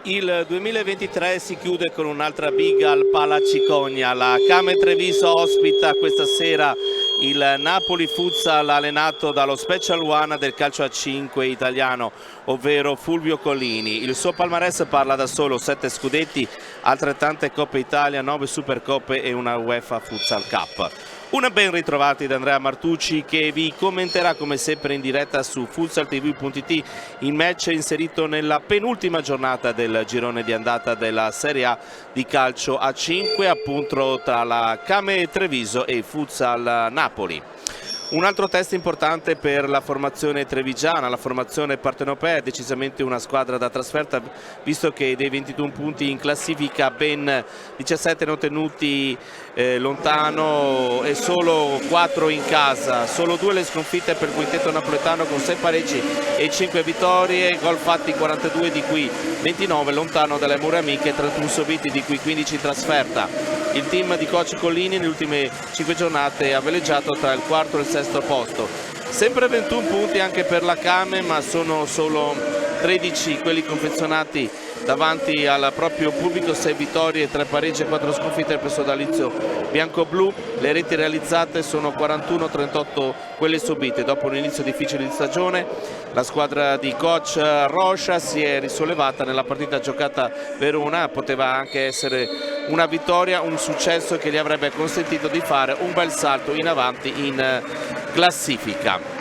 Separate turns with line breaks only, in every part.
Il 2023 si chiude con un'altra big al Palacicogna. La Came Treviso ospita questa sera il Napoli Futsal allenato dallo Special One del calcio a 5 italiano, ovvero Fulvio Collini. Il suo palmarès parla da solo: 7 scudetti, altrettante Coppe Italia, 9 Supercoppe e una UEFA Futsal Cup. Una ben ritrovati da Andrea Martucci, che vi commenterà come sempre in diretta su futsaltv.it il match inserito nella penultima giornata del girone di andata della Serie A di calcio a 5, appunto tra la Came Treviso e Futsal Napoli. Un altro test importante per la formazione trevigiana, la formazione partenopea, è decisamente una squadra da trasferta, visto che dei 21 punti in classifica ben 17 non tenuti lontano e solo 4 in casa, solo 2 le sconfitte per il quintetto napoletano con 6 pareggi e 5 vittorie, gol fatti 42 di cui 29 lontano dalle mura amiche, 31 subiti di cui 15 in trasferta. Il team di coach Collini nelle ultime 5 giornate ha veleggiato tra il quarto e il sesto posto. Sempre 21 punti anche per la Came, ma sono solo 13 quelli confezionati davanti al proprio pubblico, 6 vittorie, 3 pareggi e 4 sconfitte per il sodalizio bianco-blu. Le reti realizzate sono 41-38 quelle subite. Dopo un inizio difficile di stagione, la squadra di coach Rocha si è risollevata nella partita giocata per una, poteva anche essere una vittoria, un successo che gli avrebbe consentito di fare un bel salto in avanti in classifica.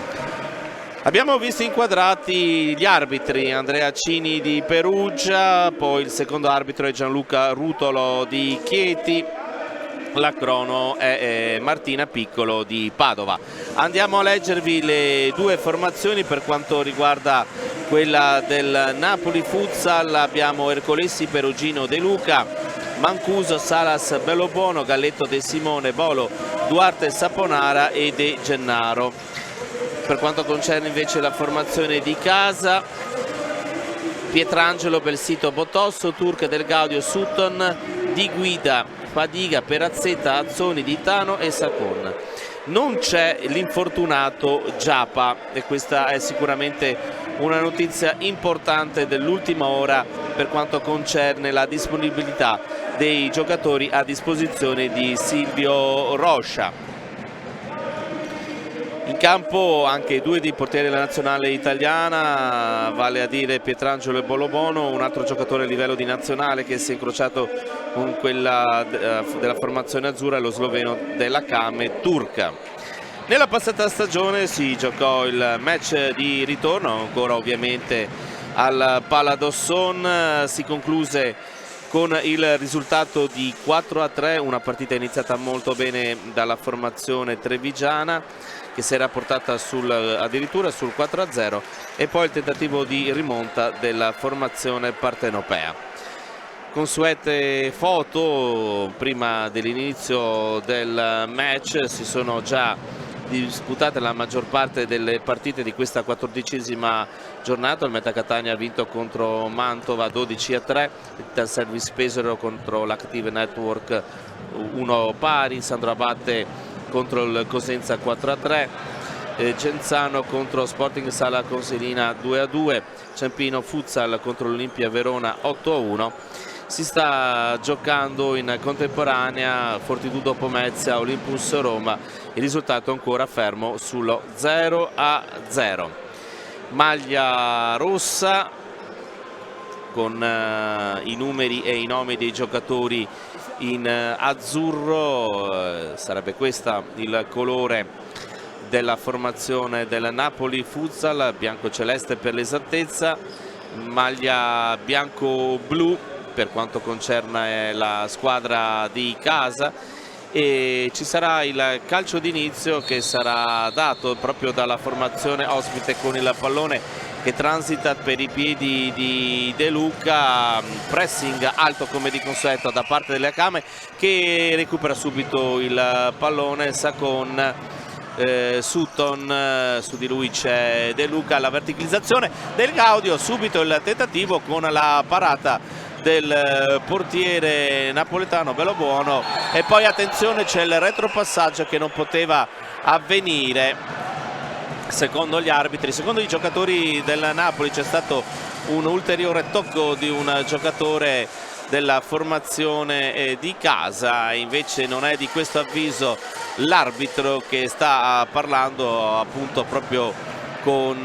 Abbiamo visto inquadrati gli arbitri: Andrea Cini di Perugia, poi il secondo arbitro è Gianluca Rutolo di Chieti, la crono è Martina Piccolo di Padova. Andiamo a leggervi le due formazioni. Per quanto riguarda quella del Napoli Futsal abbiamo Ercolessi, Perugino, De Luca, Mancuso, Salas, Bellobuono, Galletto, De Simone, Bolo, Duarte, Saponara e De Gennaro. Per quanto concerne invece la formazione di casa, Pietrangelo, Belsito, Botosso, Turca, Del Gaudio, Sutton, Di Guida, Fadiga, Perazzetta, Azzoni, Ditano e Sacon. Non c'è l'infortunato Giappa e questa è sicuramente una notizia importante dell'ultima ora per quanto concerne la disponibilità dei giocatori a disposizione di Silvio Rocha. In campo anche 2 dei portieri della nazionale italiana, vale a dire Pietrangelo e Bellobuono, un altro giocatore a livello di nazionale che si è incrociato con quella della formazione azzurra, lo sloveno della Came, Turca. Nella passata stagione si giocò il match di ritorno, ancora ovviamente al Paladosson, si concluse con il risultato di 4-3, una partita iniziata molto bene dalla formazione trevigiana che si era portata addirittura sul 4-0, e poi il tentativo di rimonta della formazione partenopea. Consuete foto prima dell'inizio del match: si sono già disputate la maggior parte delle partite di questa 14ª giornata. Il Meta Catania ha vinto contro Mantova 12-3, il Service Pesaro contro l'Active Network 1 pari, Sandro Abate contro il Cosenza 4-3, Genzano contro Sporting Sala Consilina 2-2, Ciampino Futsal contro l'Olimpia Verona 8-1. Si sta giocando in contemporanea Fortitudo Pomezia, Olympus Roma, il risultato ancora fermo sullo 0-0. Maglia rossa con i numeri e i nomi dei giocatori in azzurro, sarebbe questa il colore della formazione del Napoli Futsal, bianco-celeste per l'esattezza, maglia bianco-blu per quanto concerne la squadra di casa, e ci sarà il calcio d'inizio che sarà dato proprio dalla formazione ospite con il pallone che transita per i piedi di De Luca, pressing alto come di consueto da parte delle Came, che recupera subito il pallone, Sacon, Sutton, su di lui c'è De Luca, la verticalizzazione del Gaudio, subito il tentativo con la parata del portiere napoletano Bellobuono, e poi attenzione, c'è il retropassaggio che non poteva avvenire secondo gli arbitri. Secondo i giocatori del Napoli c'è stato un ulteriore tocco di un giocatore della formazione di casa. Invece non è di questo avviso l'arbitro, che sta parlando appunto proprio con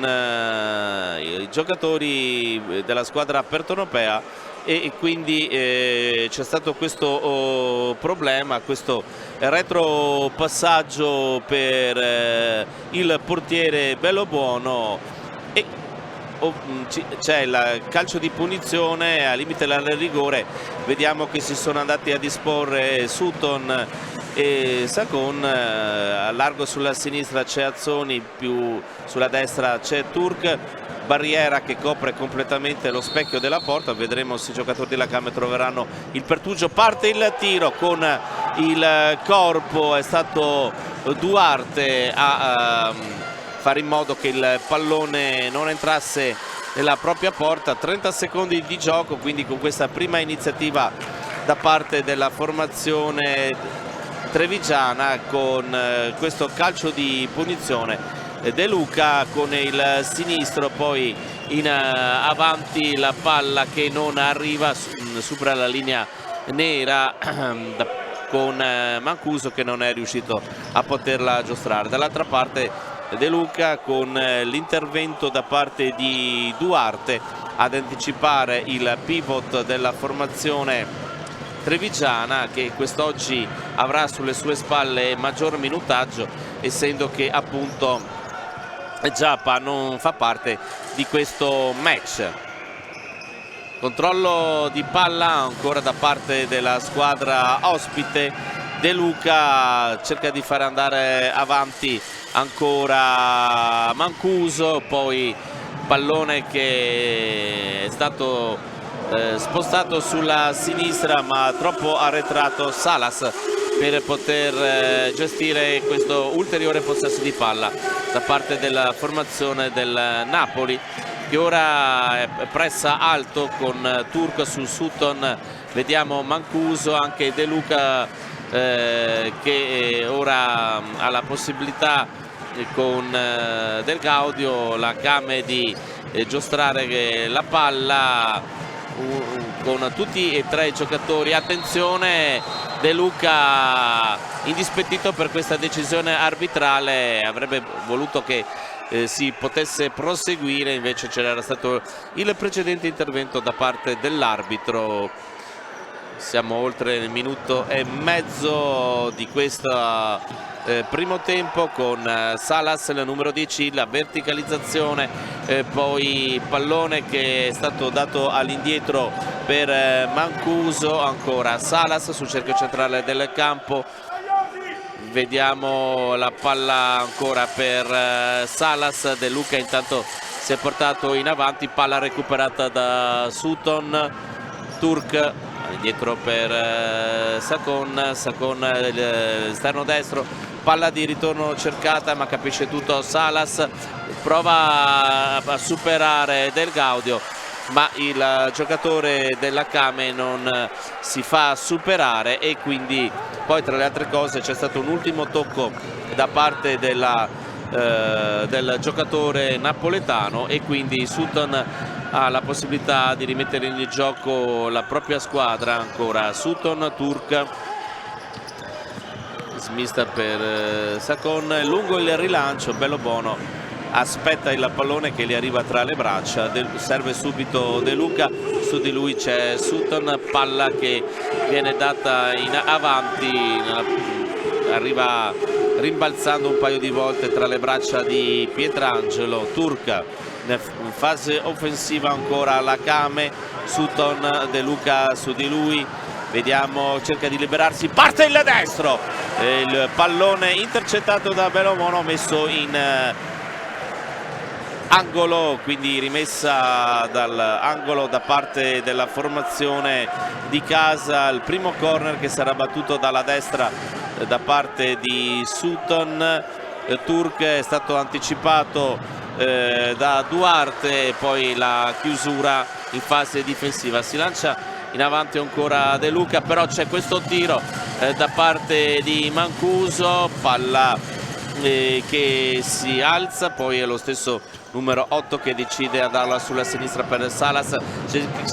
i giocatori della squadra pertonopea, e quindi c'è stato questo problema, questo retropassaggio per il portiere Bellobuono, e c'è il calcio di punizione al limite del rigore. Vediamo che si sono andati a disporre Sutton e Sakon. A largo sulla sinistra c'è Azzoni, più sulla destra c'è Turk. Barriera che copre completamente lo specchio della porta. Vedremo se i giocatori della Came troveranno il pertugio. Parte il tiro con il corpo, è stato Duarte a fare in modo che il pallone non entrasse nella propria porta. 30 secondi di gioco, quindi con questa prima iniziativa da parte della formazione trevigiana, con questo calcio di punizione. De Luca con il sinistro, poi in avanti la palla che non arriva, supera la linea nera con Mancuso che non è riuscito a poterla giostrare. Dall'altra parte De Luca con l'intervento da parte di Duarte ad anticipare il pivot della formazione trevigiana, che quest'oggi avrà sulle sue spalle maggior minutaggio, essendo che appunto Giappa non fa parte di questo match. Controllo di palla ancora da parte della squadra ospite. De Luca cerca di fare andare avanti ancora Mancuso, poi pallone che è stato spostato sulla sinistra, ma troppo arretrato Salas per poter gestire questo ulteriore possesso di palla da parte della formazione del Napoli, che ora pressa alto con Turco su Sutton. Vediamo Mancuso, anche De Luca che ora ha la possibilità con Del Gaudio, la Came, di giostrare la palla con tutti e tre i giocatori. Attenzione, De Luca indispettito per questa decisione arbitrale, avrebbe voluto che si potesse proseguire, invece c'era stato il precedente intervento da parte dell'arbitro. Siamo oltre il minuto e mezzo di questo primo tempo, con Salas, il numero 10, la verticalizzazione, poi pallone che è stato dato all'indietro per Mancuso, ancora Salas sul cerchio centrale del campo. Vediamo la palla ancora per Salas. De Luca intanto si è portato in avanti, palla recuperata da Sutton. Turk indietro per Sakon, l'esterno destro, palla di ritorno cercata, ma capisce tutto Salas, prova a superare Del Gaudio, ma il giocatore della Came non si fa superare, e quindi poi tra le altre cose c'è stato un ultimo tocco da parte del giocatore napoletano, e quindi Sutton ha la possibilità di rimettere in gioco la propria squadra. Ancora Sutton, Turk, smista per Sakon, lungo il rilancio, Bellobuono aspetta il pallone che gli arriva tra le braccia, serve subito De Luca, su di lui c'è Sutton, palla che viene data in avanti, arriva rimbalzando un paio di volte tra le braccia di Pietrangelo. Turk in fase offensiva ancora la Came, Sutton, De Luca su di lui, vediamo, cerca di liberarsi, parte il destro, il pallone intercettato da Bellobuono, messo in angolo, quindi rimessa dall'angolo da parte della formazione di casa. Il primo corner che sarà battuto dalla destra da parte di Sutton. Turk è stato anticipato da Duarte, poi la chiusura in fase difensiva. Si lancia in avanti ancora De Luca, però c'è questo tiro da parte di Mancuso, palla che si alza, poi è lo stesso numero 8, che decide a darla sulla sinistra per Salas,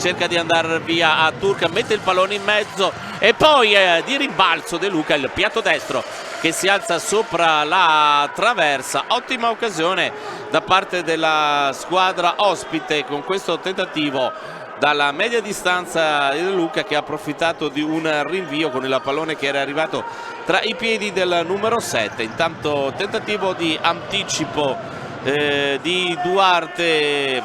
cerca di andare via a Turk, mette il pallone in mezzo e poi di rimbalzo De Luca, il piatto destro che si alza sopra la traversa. Ottima occasione da parte della squadra ospite con questo tentativo dalla media distanza di De Luca, che ha approfittato di un rinvio con il pallone che era arrivato tra i piedi del numero 7. Intanto tentativo di anticipo di Duarte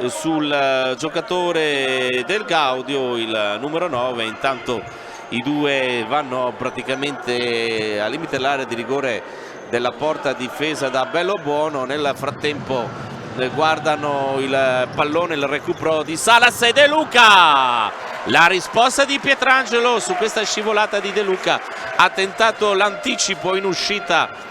sul giocatore del Gaudio, il numero 9. Intanto i due vanno praticamente al limite dell'area di rigore della porta difesa da Bellobuono. Nel frattempo guardano il pallone, il recupero di Salas e De Luca. La risposta di Pietrangelo su questa scivolata di De Luca, ha tentato l'anticipo in uscita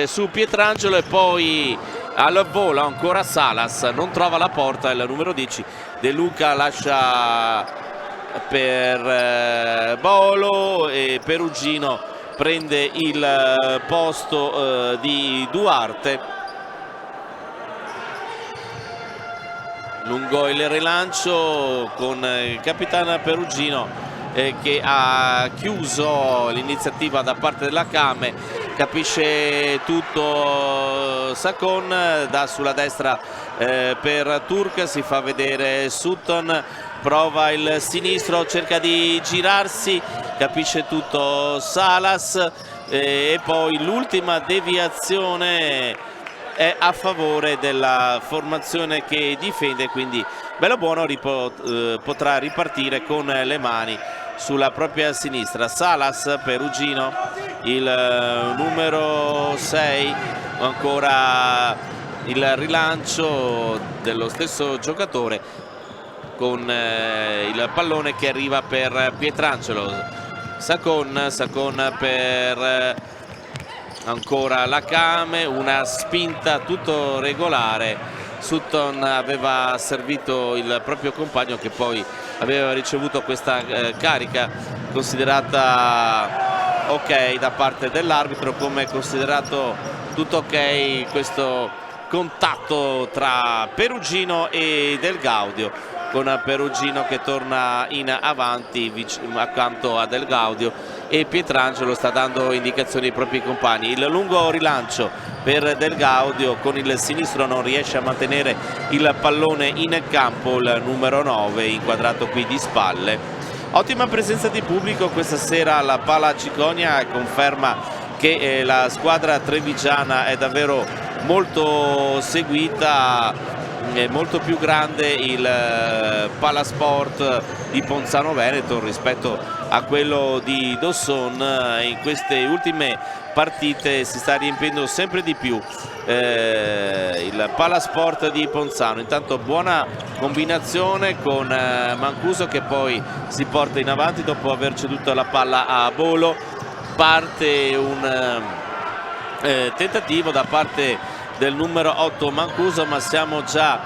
su Pietrangelo e poi al volo ancora Salas, non trova la porta il numero 10. De Luca lascia per Bolo e Perugino prende il posto di Duarte. Lungo il rilancio con il capitano Perugino che ha chiuso l'iniziativa da parte della Came, capisce tutto Sacon, dà sulla destra per Turk, si fa vedere Sutton, prova il sinistro, cerca di girarsi, capisce tutto Salas e poi l'ultima deviazione è a favore della formazione che difende, quindi Bellobuono potrà ripartire con le mani sulla propria sinistra. Salas, Perugino, il numero 6, ancora il rilancio dello stesso giocatore con il pallone che arriva per Pietrangelo. Sacon per ancora la Came, una spinta tutto regolare. Sutton aveva servito il proprio compagno che poi aveva ricevuto questa carica considerata ok da parte dell'arbitro, come è considerato tutto ok questo contatto tra Perugino e Del Gaudio, con Perugino che torna in avanti accanto a Del Gaudio e Pietrangelo sta dando indicazioni ai propri compagni. Il lungo rilancio per Del Gaudio, con il sinistro non riesce a mantenere il pallone in campo il numero 9, inquadrato qui di spalle. Ottima presenza di pubblico questa sera alla Pala Ciconia, conferma che la squadra trevigiana è davvero molto seguita, è molto più grande il Palasport di Ponzano Veneto rispetto a quello di Dosson. In queste ultime partite si sta riempiendo sempre di più il Palasport di Ponzano. Intanto buona combinazione con Mancuso che poi si porta in avanti dopo aver ceduto la palla a Bolo. Parte un tentativo da parte del numero 8 Mancuso, ma siamo già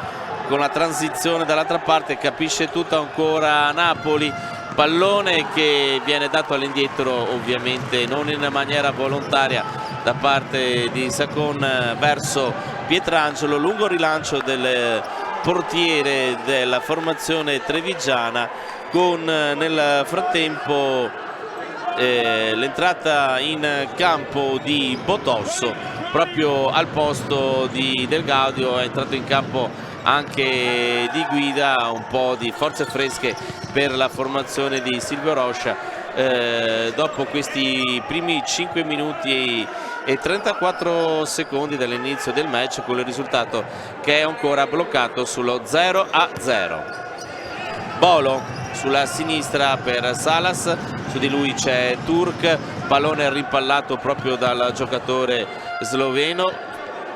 con la transizione dall'altra parte, capisce tutto ancora Napoli, pallone che viene dato all'indietro ovviamente non in maniera volontaria da parte di Sacon verso Pietrangelo. Lungo rilancio del portiere della formazione trevigiana, con nel frattempo l'entrata in campo di Botosso proprio al posto di Del Gaudio. È entrato in campo anche Di Guida, un po' di forze fresche per la formazione di Silvio Roscia dopo questi primi 5 minuti e 34 secondi dall'inizio del match, con il risultato che è ancora bloccato sullo 0-0. Bolo sulla sinistra per Salas, su di lui c'è Turk, pallone rimpallato proprio dal giocatore sloveno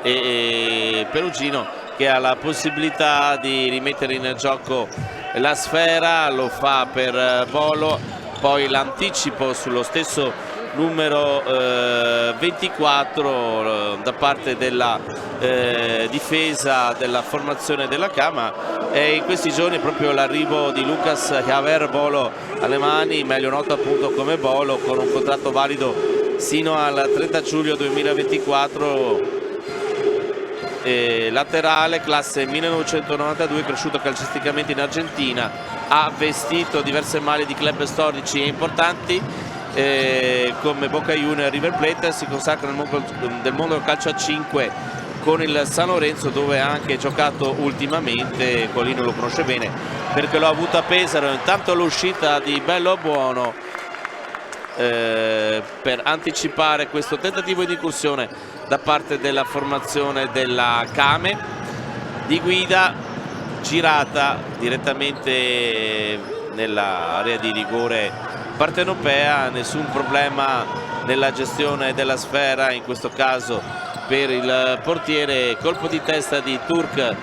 e Perugino che ha la possibilità di rimettere in gioco la sfera, lo fa per Bolo, poi l'anticipo sullo stesso numero 24 da parte della difesa della formazione della Cama. E in questi giorni proprio l'arrivo di Lucas Javer Bolo alle mani, meglio noto appunto come Bolo, con un contratto valido sino al 30 giugno 2024, laterale, classe 1992, cresciuto calcisticamente in Argentina, ha vestito diverse maglie di club storici e importanti come Boca Juniors e River Plate. Si consacra nel mondo del calcio a 5 con il San Lorenzo, dove ha anche giocato ultimamente. Colino lo conosce bene perché l'ho avuto a Pesaro. Intanto l'uscita di Bello Buono per anticipare questo tentativo di incursione da parte della formazione della Kame. Di Guida, girata direttamente nell'area di rigore partenopea, nessun problema nella gestione della sfera in questo caso per il portiere. Colpo di testa di Turk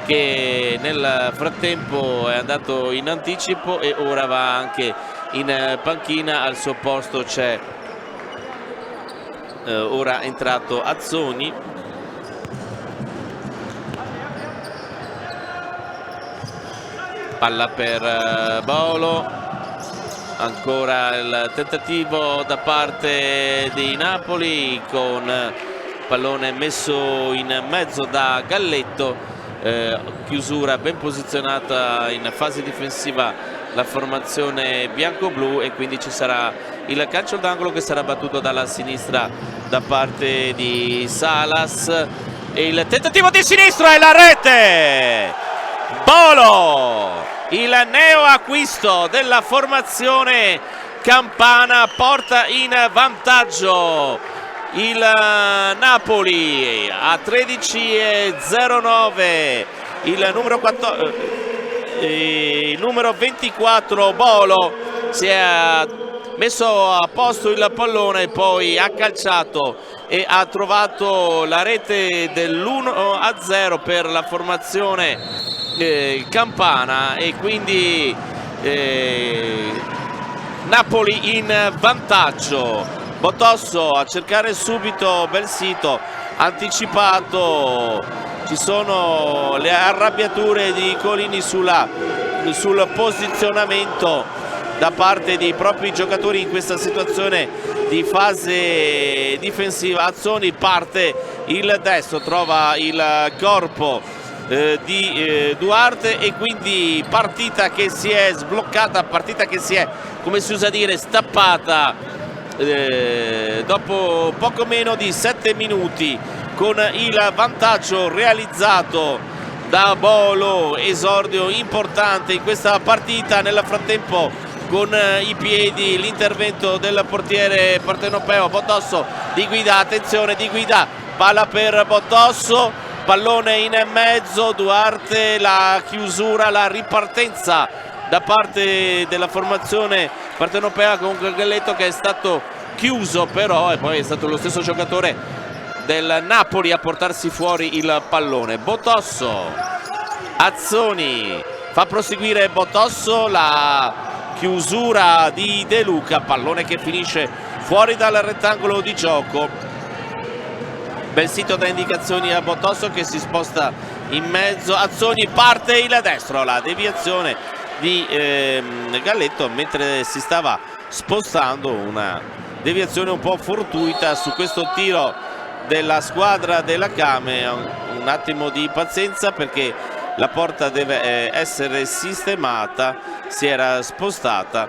che nel frattempo è andato in anticipo e ora va anche in panchina. Al suo posto c'è ora entrato Azzoni. Palla per Bolo, ancora il tentativo da parte di Napoli con pallone messo in mezzo da Galletto, chiusura ben posizionata in fase difensiva la formazione bianco-blu, e quindi ci sarà il calcio d'angolo che sarà battuto dalla sinistra da parte di Salas, e il tentativo di sinistro e la rete. Bolo, il neo acquisto della formazione campana, porta in vantaggio il Napoli a 13:09. Il numero 24 Bolo si è messo a posto il pallone, poi ha calciato e ha trovato la rete dell'1-0 per la formazione campana, e quindi Napoli in vantaggio. Botosso a cercare subito Belsito, anticipato, ci sono le arrabbiature di Colini sul posizionamento da parte dei propri giocatori in questa situazione di fase difensiva. Azzoni parte il destro, trova il corpo di Duarte, e quindi partita che si è sbloccata, partita che si è, come si usa dire, stappata dopo poco meno di 7 minuti con il vantaggio realizzato da Bolo. Esordio importante in questa partita. Nel frattempo con i piedi l'intervento del portiere partenopeo Botosso. Di Guida, attenzione, Di Guida, palla per Botosso, pallone in mezzo, Duarte, la chiusura, la ripartenza da parte della formazione partenopea con Galletto, che è stato chiuso però, e poi è stato lo stesso giocatore del Napoli a portarsi fuori il pallone. Botosso, Azzoni, fa proseguire Botosso, la chiusura di De Luca, pallone che finisce fuori dal rettangolo di gioco. Belsito dà indicazioni a Botosso che si sposta in mezzo. Azzoni, parte il destro, la deviazione di Galletto mentre si stava spostando, una deviazione un po' fortuita su questo tiro della squadra della Kame. Un attimo di pazienza perché la porta deve essere sistemata, si era spostata,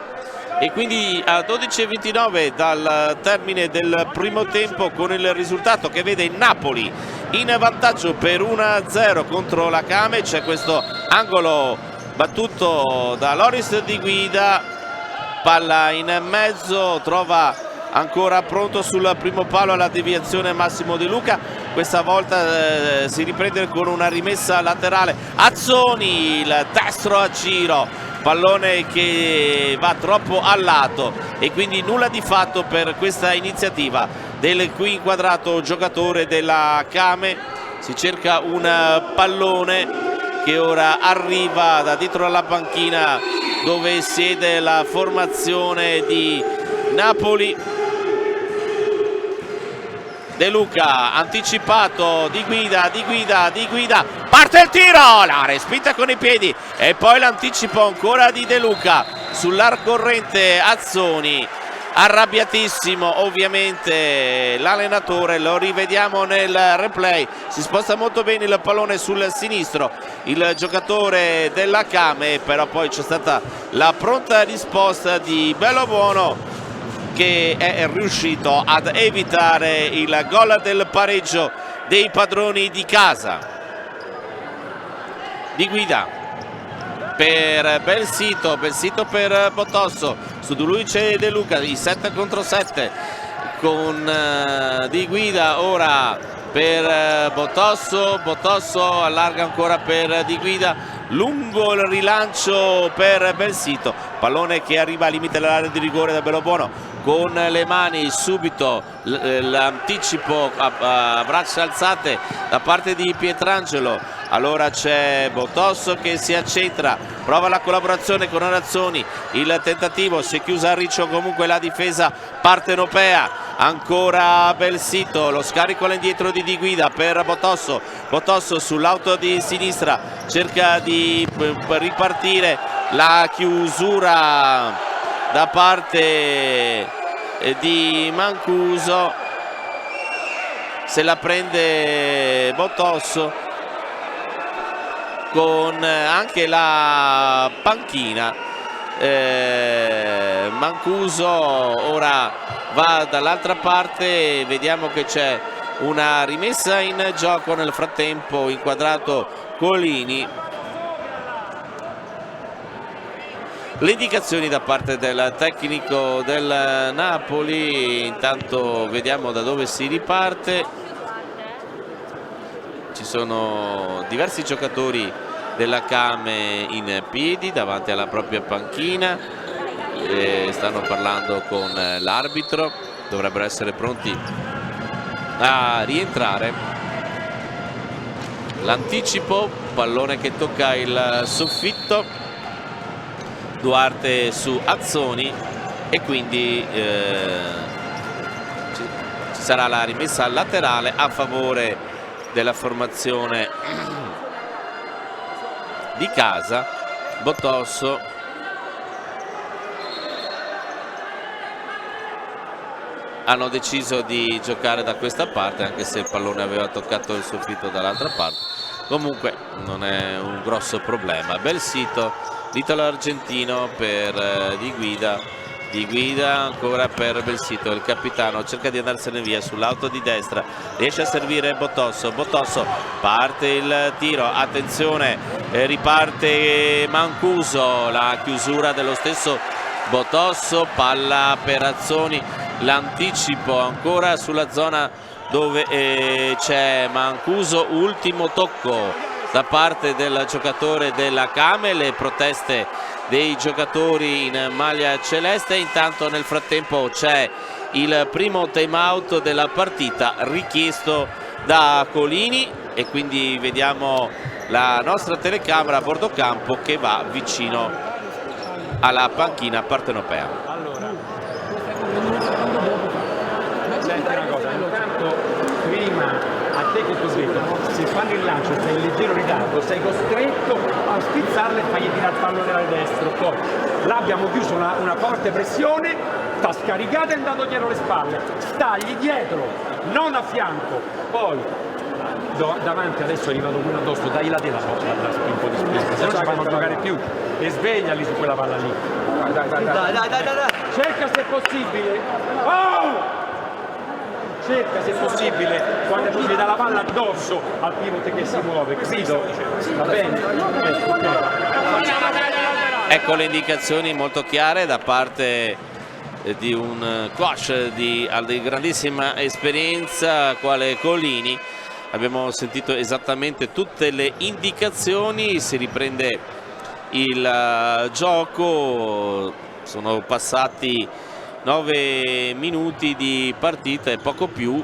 e quindi a 12:29 dal termine del primo tempo, con il risultato che vede il Napoli in vantaggio per 1-0 contro la Kame. C'è questo angolo battuto da Loris Di Guida, palla in mezzo, trova ancora pronto sul primo palo alla deviazione Massimo De Luca. Questa volta si riprende con una rimessa laterale. Azzoni, il destro a giro, pallone che va troppo a lato, e quindi nulla di fatto per questa iniziativa del qui inquadrato giocatore della Kame. Si cerca un pallone che ora arriva da dietro alla panchina dove siede la formazione di Napoli. De Luca, anticipato, Di Guida, parte il tiro, la respinta con i piedi, e poi l'anticipo ancora di De Luca sull'arcorrente Azzoni, arrabbiatissimo ovviamente l'allenatore, lo rivediamo nel replay, si sposta molto bene il pallone sul sinistro il giocatore della Came, però poi c'è stata la pronta risposta di Bellobuono che è riuscito ad evitare il gol del pareggio dei padroni di casa. Di guida per Belsito per Botosso, su di lui c'è De Luca, i 7 contro 7 con Di Guida ora per Botosso allarga ancora per Di Guida, lungo il rilancio per Belsito, pallone che arriva al limite dell'area di rigore da Bellobuono, con le mani subito l'anticipo a braccia alzate da parte di Pietrangelo. Allora c'è Botosso che si accentra, prova la collaborazione con Arazzoni, il tentativo, si è chiusa a riccio comunque la difesa partenopea, ancora Belsito, lo scarico all'indietro di Guida per Botosso sull'auto di sinistra, cerca di ripartire, la chiusura da parte di Mancuso, se la prende Botosso con anche la panchina. Mancuso ora va dall'altra parte, vediamo che c'è una rimessa in gioco, nel frattempo inquadrato Colini. Le indicazioni da parte del tecnico del Napoli, intanto vediamo da dove si riparte. Ci sono diversi giocatori della Came in piedi davanti alla propria panchina, stanno parlando con l'arbitro, dovrebbero essere pronti a rientrare. L'anticipo, pallone che tocca il soffitto, Duarte su Azzoni e quindi ci sarà la rimessa laterale a favore della formazione di casa. Botosso hanno deciso di giocare da questa parte, anche se il pallone aveva toccato il soffitto dall'altra parte, comunque non è un grosso problema. Belsito, l'italo argentino per Di Guida ancora per Belsito, il capitano cerca di andarsene via sull'auto di destra, riesce a servire Botosso, parte il tiro, attenzione, riparte Mancuso, la chiusura dello stesso Botosso, palla per Azzoni, l'anticipo ancora sulla zona dove c'è Mancuso, ultimo tocco da parte del giocatore della Came, le proteste dei giocatori in maglia celeste. Intanto nel frattempo c'è il primo time out della partita richiesto da Colini e quindi vediamo la nostra telecamera a bordo campo che va vicino alla panchina partenopea.
Allora, senti una cosa, intanto prima a te che ti ho detto, se fanno il lancio sei in leggero ritardo, sei costretto a spizzarla e fagli tirare il pallone dal destro. Poi là abbiamo chiuso una forte pressione, sta scaricata e è andato dietro le spalle, stagli dietro, non a fianco. Poi davanti adesso è arrivato quello addosso, dai la tela un po' di spinta, se no ci fanno giocare più e svegliali su quella palla lì. Dai. Cerca se possibile. Oh! Cerca se possibile quando tu gli dà la palla addosso al pivot che si muove, capito? Va bene?
Ecco le indicazioni molto chiare da parte di un coach di grandissima esperienza quale Colini. Abbiamo sentito esattamente tutte le indicazioni, si riprende il gioco, sono passati 9 minuti di partita e poco più,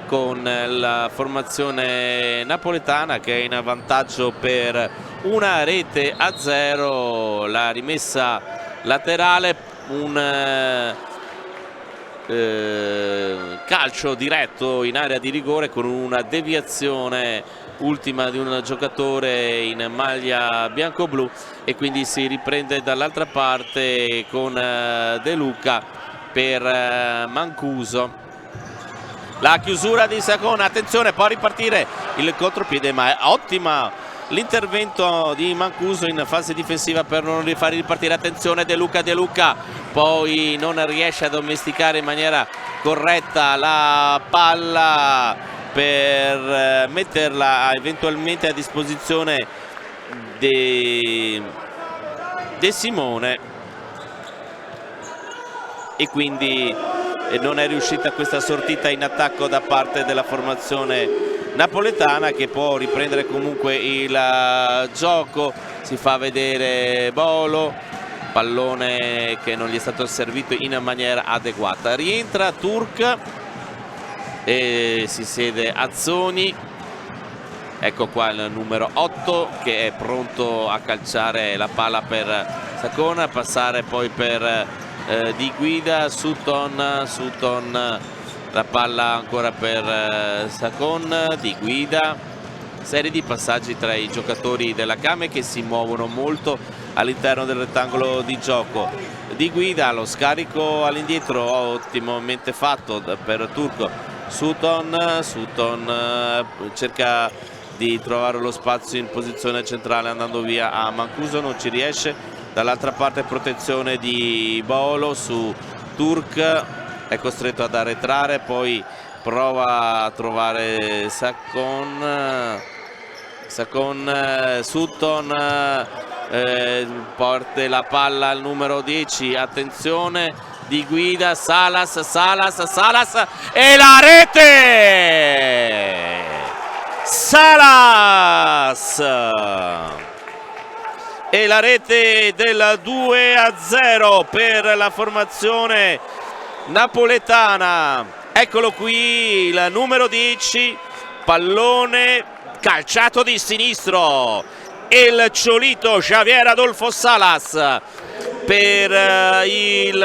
con la formazione napoletana che è in vantaggio per 1-0, la rimessa laterale, un calcio diretto in area di rigore con una deviazione ultima di un giocatore in maglia bianco-blu e quindi si riprende dall'altra parte con De Luca per Mancuso. La chiusura di Sagona, attenzione, può ripartire il contropiede, ma è ottima l'intervento di Mancuso in fase difensiva per non rifare ripartire. Attenzione De Luca, poi non riesce a domesticare in maniera corretta la palla per metterla eventualmente a disposizione De Simone, e quindi non è riuscita questa sortita in attacco da parte della formazione napoletana, che può riprendere comunque il gioco. Si fa vedere Bolo, pallone che non gli è stato servito in maniera adeguata. Rientra Turk e si siede Azzoni. Ecco qua il numero 8 che è pronto a calciare la palla per Sagona, passare poi per Di Guida, Sutton, la palla ancora per Sagona, Di Guida. Serie di passaggi tra i giocatori della Kame che si muovono molto all'interno del rettangolo di gioco. Di Guida, lo scarico all'indietro ottimamente fatto per Turco. Sutton cerca di trovare lo spazio in posizione centrale andando via a Mancuso, non ci riesce. Dall'altra parte protezione di Bolo su Turk, è costretto ad arretrare, poi prova a trovare Sutton, porta la palla al numero 10, attenzione, Di Guida, Salas e la rete! Salas! E la rete del 2-0 per la formazione napoletana. Eccolo qui il numero 10, pallone calciato di sinistro, il ciolito Javier Adolfo Salas per il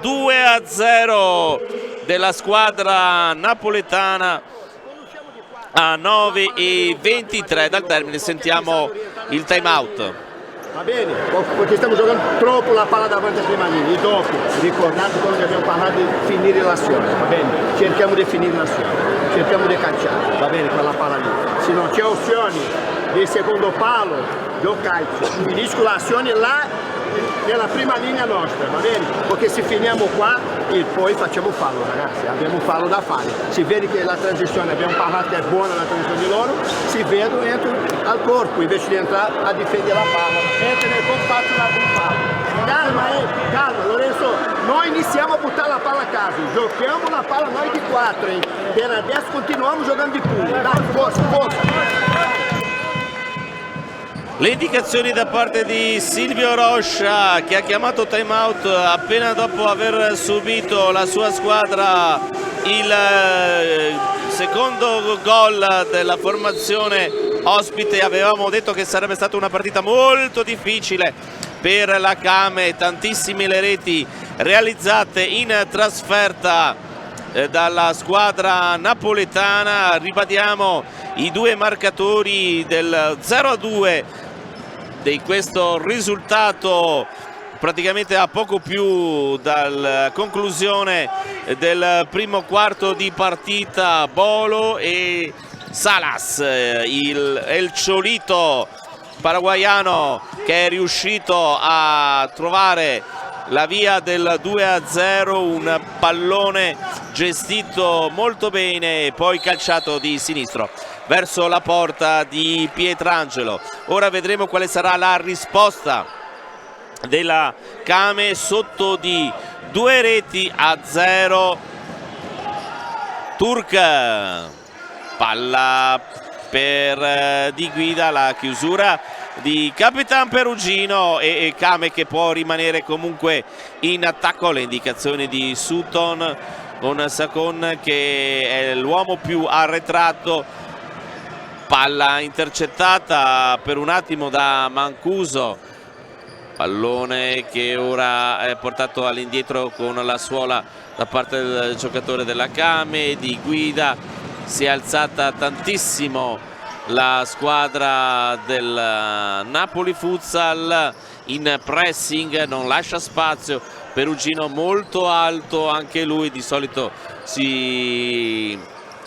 2-0 della squadra napoletana a 9:23 dal termine. Sentiamo il time out.
Va bene? Perché stiamo giocando troppo la palla davanti a prima linea. E dopo, ricordate quando abbiamo parlato di finire l'azione, va bene? Cerchiamo di finire l'azione, cerchiamo di calciare, va bene, quella palla lì. Se non c'è opzione di secondo palo, io calcio. Finisco l'azione là nella prima linea nostra, va bene? Perché se finiamo qua e poi facciamo fallo, ragazzi, abbiamo un fallo da fare. Si vede che la transizione, abbiamo parlato che è buona la transizione di loro, si vedono, entrano al corpo invece di entrare a difendere la palla. Entra nel corpo, faccio un fallo. Calma, Lorenzo, noi iniziamo a buttare la palla a caso, giochiamo la palla noi di 4, per adesso continuiamo giocando di pure. Dai, forza.
Le indicazioni da parte di Silvio Roscia, che ha chiamato time out appena dopo aver subito la sua squadra il secondo gol della formazione ospite. Avevamo detto che sarebbe stata una partita molto difficile per la Kame, tantissime le reti realizzate in trasferta dalla squadra napoletana. Ribadiamo i due marcatori del 0-2 di questo risultato praticamente a poco più dalla conclusione del primo quarto di partita. Bolo e Salas, il ciolito paraguaiano che è riuscito a trovare la via del 2-0, un pallone gestito molto bene e poi calciato di sinistro verso la porta di Pietrangelo. Ora vedremo quale sarà la risposta della Kame sotto di 2-0. Turk, palla per Di Guida, la chiusura di Capitan Perugino e Kame che può rimanere comunque in attacco. Le indicazioni di Sutton con Sacon che è l'uomo più arretrato, palla intercettata per un attimo da Mancuso, pallone che ora è portato all'indietro con la suola da parte del giocatore della Kame. Di Guida, si è alzata tantissimo la squadra del Napoli Futsal in pressing, non lascia spazio Perugino molto alto anche lui, di solito si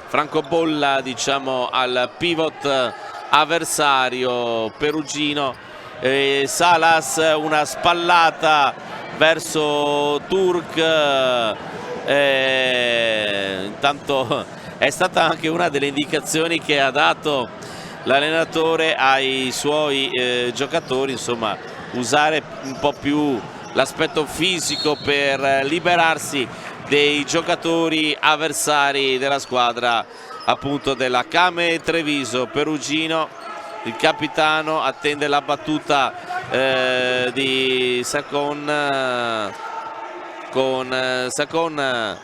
francobolla diciamo al pivot avversario Perugino. Salas, una spallata verso Turk, intanto è stata anche una delle indicazioni che ha dato l'allenatore ai suoi giocatori, insomma usare un po' più l'aspetto fisico per liberarsi dei giocatori avversari della squadra appunto della Kame Treviso. Perugino, il capitano, attende la battuta di Sacon, con Sacon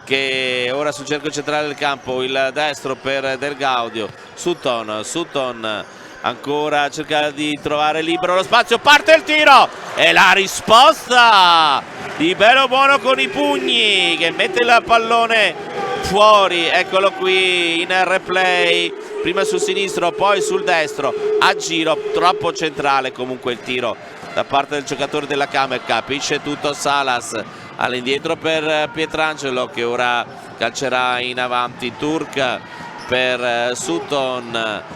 che ora sul cerchio centrale del campo, il destro per Del Gaudio. Sutton ancora cerca di trovare libero lo spazio, parte il tiro e la risposta di Belobuono con i pugni che mette il pallone fuori. Eccolo qui in replay, prima sul sinistro poi sul destro, a giro, troppo centrale comunque il tiro da parte del giocatore della Kame. Capisce tutto Salas, all'indietro per Pietrangelo che ora calcerà in avanti. Turk per Sutton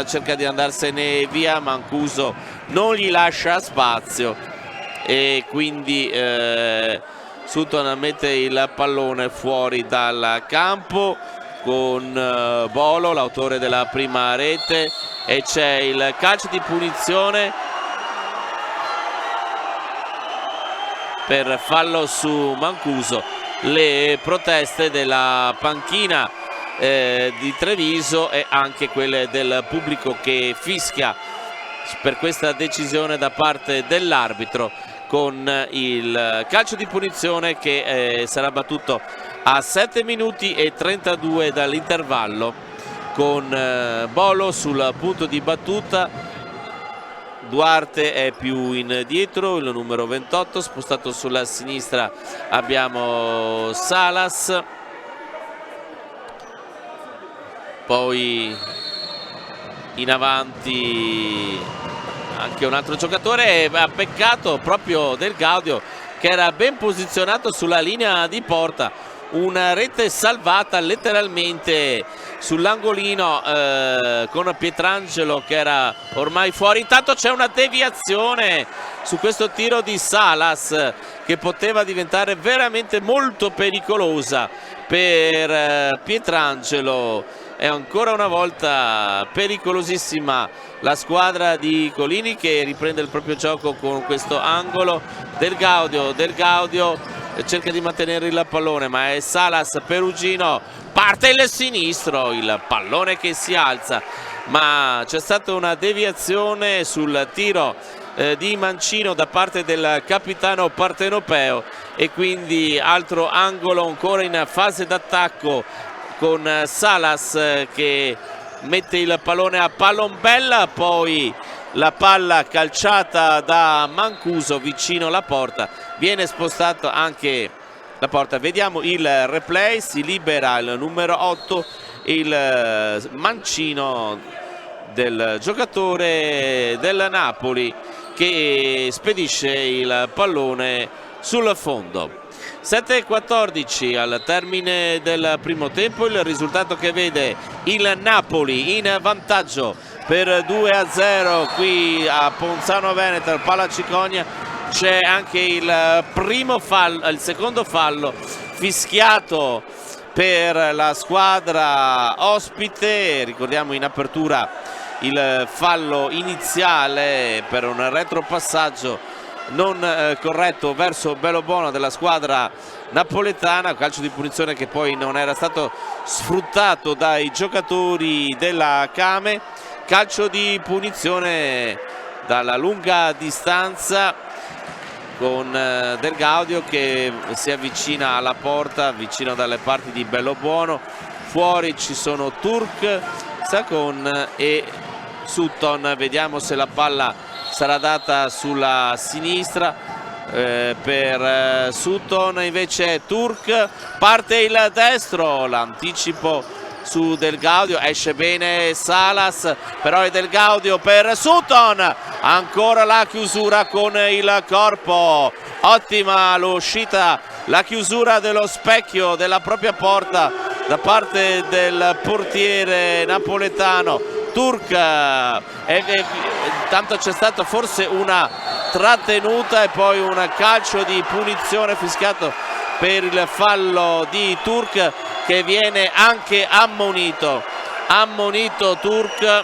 cerca di andarsene via, Mancuso non gli lascia spazio e quindi Sutton mette il pallone fuori dal campo con Bolo, l'autore della prima rete, e c'è il calcio di punizione per fallo su Mancuso. Le proteste della panchina di Treviso e anche quelle del pubblico che fischia per questa decisione da parte dell'arbitro, con il calcio di punizione che sarà battuto a 7 minuti e 32 dall'intervallo, con Bolo sul punto di battuta. Duarte è più indietro, il numero 28, spostato sulla sinistra abbiamo Salas, poi in avanti anche un altro giocatore. Ha peccato proprio Del Gaudio che era ben posizionato sulla linea di porta, una rete salvata letteralmente sull'angolino con Pietrangelo che era ormai fuori. Intanto c'è una deviazione su questo tiro di Salas che poteva diventare veramente molto pericolosa per Pietrangelo. È ancora una volta pericolosissima la squadra di Colini che riprende il proprio gioco con questo angolo. Del Gaudio cerca di mantenere il pallone, ma è Salas. Perugino, parte il sinistro, il pallone che si alza, ma c'è stata una deviazione sul tiro di Mancino da parte del capitano partenopeo e quindi altro angolo ancora in fase d'attacco con Salas che mette il pallone a Palombella, poi la palla calciata da Mancuso vicino alla porta, viene spostato anche la porta. Vediamo il replay, si libera il numero 8, il mancino del giocatore del Napoli che spedisce il pallone sul fondo. 7:14 al termine del primo tempo, il risultato che vede il Napoli in vantaggio per 2-0 qui a Ponzano Veneto al Palacicogna. C'è anche il secondo fallo fischiato per la squadra ospite. Ricordiamo in apertura il fallo iniziale per un retropassaggio non corretto verso Belobuono della squadra napoletana, calcio di punizione che poi non era stato sfruttato dai giocatori della Kame. Calcio di punizione dalla lunga distanza con Del Gaudio che si avvicina alla porta, vicino dalle parti di Belobuono. Fuori ci sono Turk, Sacon e Sutton. Vediamo se la palla sarà data sulla sinistra per Sutton, invece Turk, parte il destro, l'anticipo su Del Gaudio, esce bene Salas, però è Del Gaudio per Sutton, ancora la chiusura con il corpo, ottima l'uscita, la chiusura dello specchio della propria porta da parte del portiere napoletano Turk. Intanto c'è stata forse una trattenuta e poi un calcio di punizione fischiato per il fallo di Turk, che viene anche ammonito Turk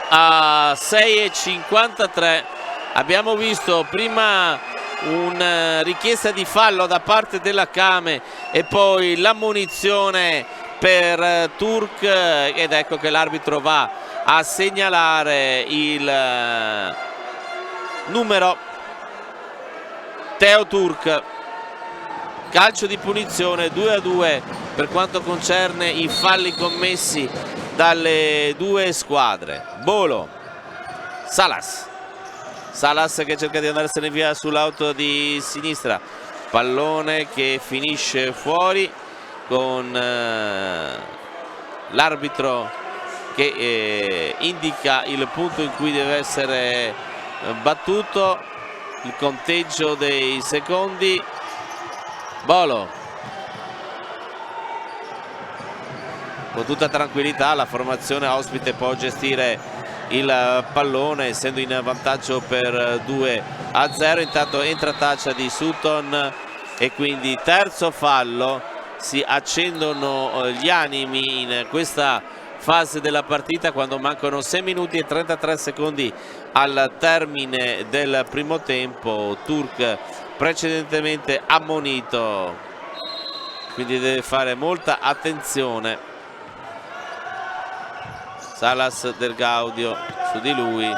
a 6:53. Abbiamo visto prima una richiesta di fallo da parte della Kame e poi l'ammonizione per Turk, ed ecco che l'arbitro va a segnalare il numero Teo Turk. Calcio di punizione 2-2 per quanto concerne i falli commessi dalle due squadre. Bolo, Salas che cerca di andarsene via sull'auto di sinistra, pallone che finisce fuori con l'arbitro che indica il punto in cui deve essere battuto, il conteggio dei secondi. Bolo, con tutta tranquillità la formazione ospite può gestire il pallone essendo in vantaggio per 2-0. Intanto entra traccia di Sutton e quindi terzo fallo. Si accendono gli animi in questa fase della partita quando mancano 6 minuti e 33 secondi al termine del primo tempo. Turk precedentemente ammonito, quindi deve fare molta attenzione. Salas, Del Gaudio su di lui,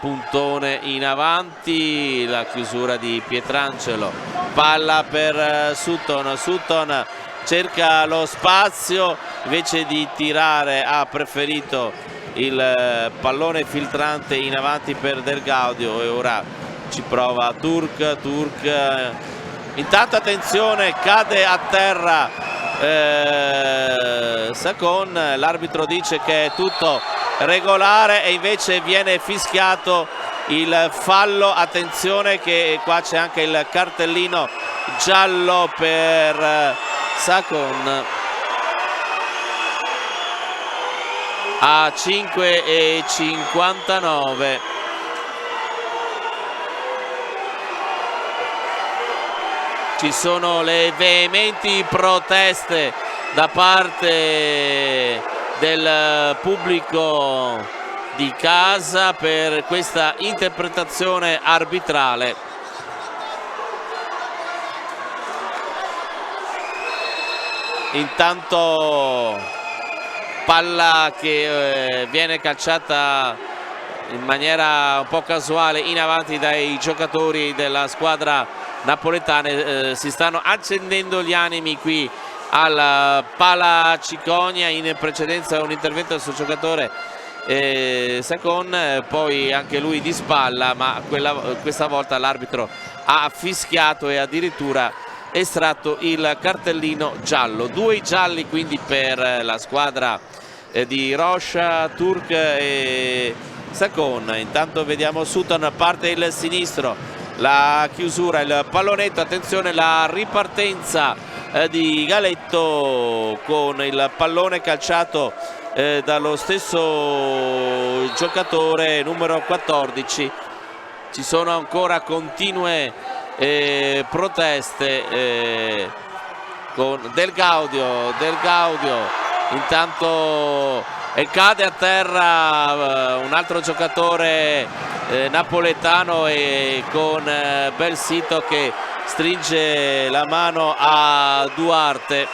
puntone in avanti, la chiusura di Pietrangelo, palla per Sutton cerca lo spazio, invece di tirare ha preferito il pallone filtrante in avanti per Del Gaudio e ora ci prova Turk. Intanto attenzione, cade a terra Sakon, l'arbitro dice che è tutto regolare e invece viene fischiato il fallo. Attenzione che qua c'è anche il cartellino giallo per Sakon a 5:59. Ci sono le veementi proteste da parte del pubblico di casa per questa interpretazione arbitrale. Intanto palla che viene calciata in maniera un po' casuale in avanti dai giocatori della squadra napoletana. Si stanno accendendo gli animi qui al Pala Ciconia, in precedenza un intervento del suo giocatore Sakon, poi anche lui di spalla, ma questa volta l'arbitro ha fischiato e addirittura estratto il cartellino giallo. 2 gialli quindi per la squadra di Rocha, Turk e Sakon. Intanto vediamo Sutton, parte il sinistro, la chiusura, il pallonetto, attenzione la ripartenza di Galetto con il pallone calciato dallo stesso giocatore numero 14. Ci sono ancora continue proteste con Del Gaudio intanto cade a terra un altro giocatore napoletano e con Belsito che stringe la mano a Duarte.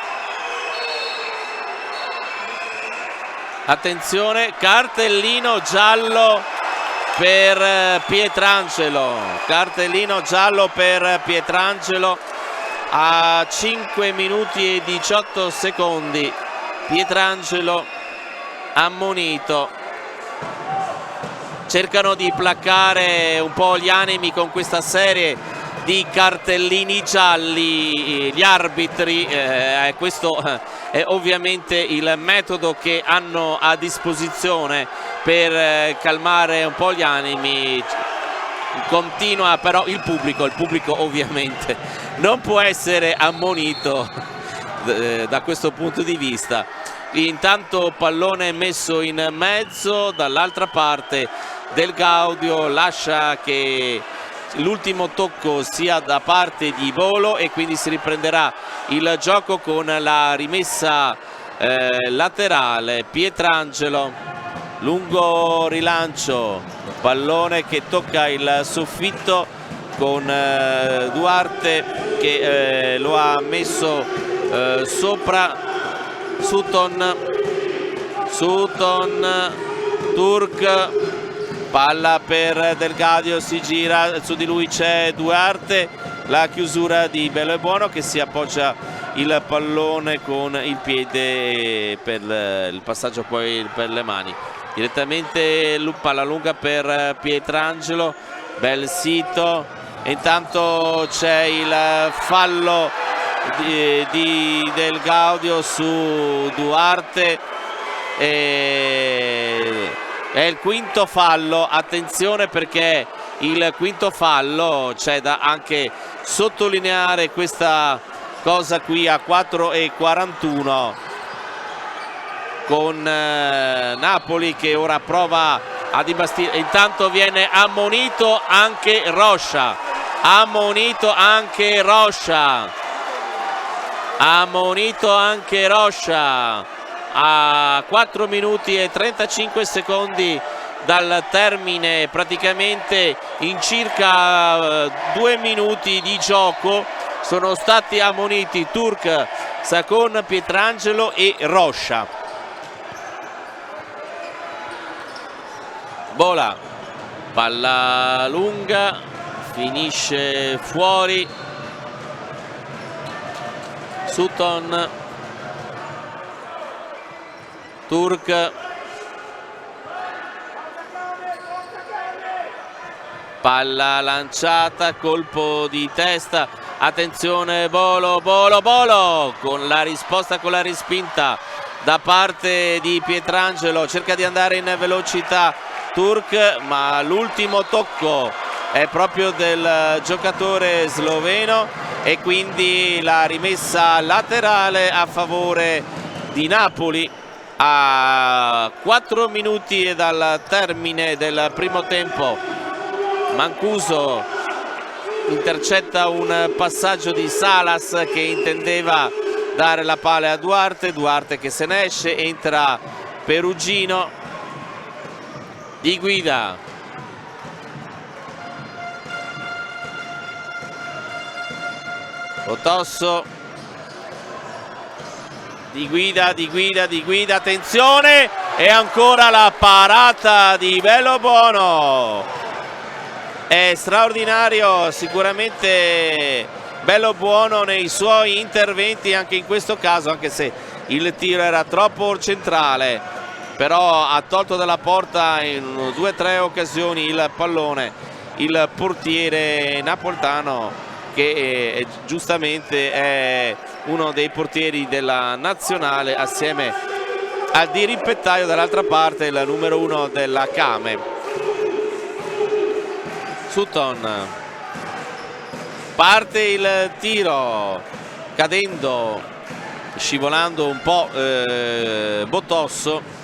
Attenzione, cartellino giallo per Pietrangelo, cartellino giallo per Pietrangelo a 5 minuti e 18 secondi. Pietrangelo ammonito. Cercano di placare un po' gli animi con questa serie di cartellini gialli gli arbitri. Questo è ovviamente il metodo che hanno a disposizione per calmare un po' gli animi. Continua però il pubblico ovviamente non può essere ammonito da questo punto di vista. Intanto pallone messo in mezzo, dall'altra parte Del Gaudio lascia che l'ultimo tocco sia da parte di Bolo e quindi si riprenderà il gioco con la rimessa laterale. Pietrangelo, lungo rilancio, pallone che tocca il soffitto con Duarte che lo ha messo sopra. Sutton, Turk, palla per Del Gaudio, si gira, su di lui c'è Duarte, la chiusura di Bello e Buono che si appoggia il pallone con il piede per il passaggio poi per le mani. Direttamente palla lunga per Pietrangelo, bel sito, e intanto c'è il fallo di Del Gaudio su Duarte, è il quinto fallo. Attenzione, perché il quinto fallo, c'è da anche sottolineare questa cosa qui a 4:41 con Napoli che ora prova a imbastire. Intanto viene ammonito anche Rocha, ammonito anche Rocha a 4 minuti e 35 secondi dal termine, praticamente in circa 2 minuti di gioco sono stati ammoniti Turk, Sacon, Pietrangelo e Rocha. Bola, palla lunga, finisce fuori. Sutton, Turk, palla lanciata, colpo di testa, attenzione Bolo con la risposta, con la respinta da parte di Pietrangelo, cerca di andare in velocità Turk, ma l'ultimo tocco è proprio del giocatore sloveno e quindi la rimessa laterale a favore di Napoli a 4 minuti dal termine del primo tempo. Mancuso intercetta un passaggio di Salas che intendeva dare la palla a Duarte, Duarte che se ne esce, entra Perugino, Di Guida, Otosso, Di Guida, attenzione, e ancora la parata di Bello Buono. È straordinario sicuramente Bello Buono nei suoi interventi anche in questo caso, anche se il tiro era troppo centrale, però ha tolto dalla porta in 2 o 3 occasioni il pallone il portiere napoletano, che giustamente è uno dei portieri della nazionale assieme al diripettaio dall'altra parte, il numero 1 della Came. Sutton, parte il tiro cadendo, scivolando un po' Botosso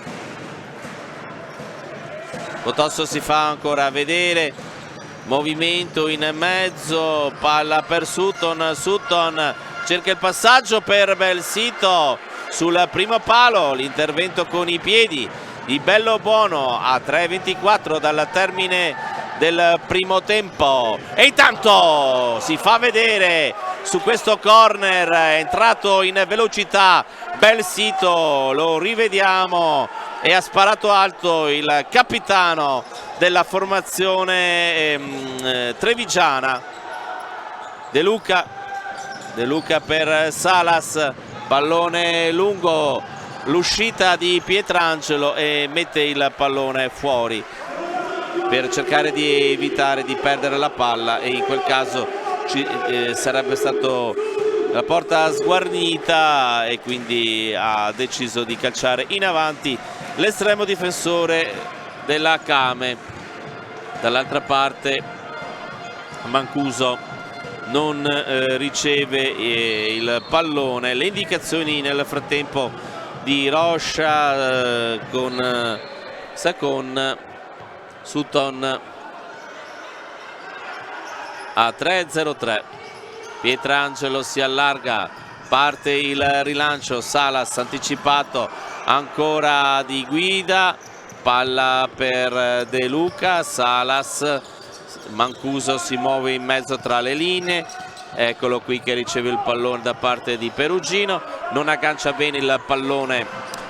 si fa ancora vedere, movimento in mezzo, palla per Sutton cerca il passaggio per Belsito sul primo palo, l'intervento con i piedi di Bello Buono a 3:24 dal termine del primo tempo, e intanto si fa vedere su questo corner, è entrato in velocità Belsito, lo rivediamo, e ha sparato alto il capitano della formazione trevigiana, De Luca per Salas, pallone lungo, l'uscita di Pietrangelo e mette il pallone fuori per cercare di evitare di perdere la palla, e in quel caso sarebbe stato la porta sguarnita e quindi ha deciso di calciare in avanti l'estremo difensore della Kame. Dall'altra parte Mancuso non riceve il pallone. Le indicazioni nel frattempo di Rocha con Sacon. Sutton a 3-0-3. Pietrangelo si allarga, parte il rilancio, Salas anticipato, ancora di Guida, palla per De Luca, Salas, Mancuso si muove in mezzo tra le linee, eccolo qui che riceve il pallone da parte di Perugino, non aggancia bene il pallone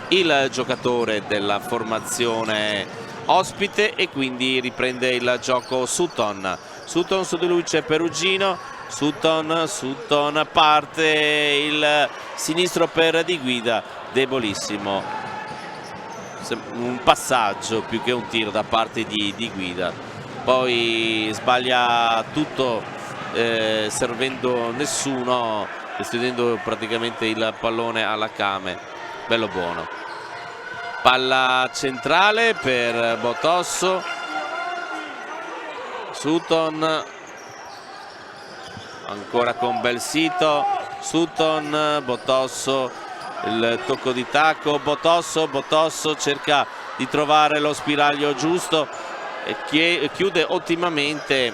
il giocatore della formazione ospite e quindi riprende il gioco Sutton. Sutton, su di lui c'è Perugino, Sutton parte il sinistro per Di Guida, debolissimo, un passaggio più che un tiro da parte di Guida, poi sbaglia tutto servendo nessuno, restituendo praticamente il pallone alla Kame. Bello buono, palla centrale per Botosso, Sutton ancora con Belsito, Sutton, Botosso, il tocco di tacco, Botosso cerca di trovare lo spiraglio giusto e chiude ottimamente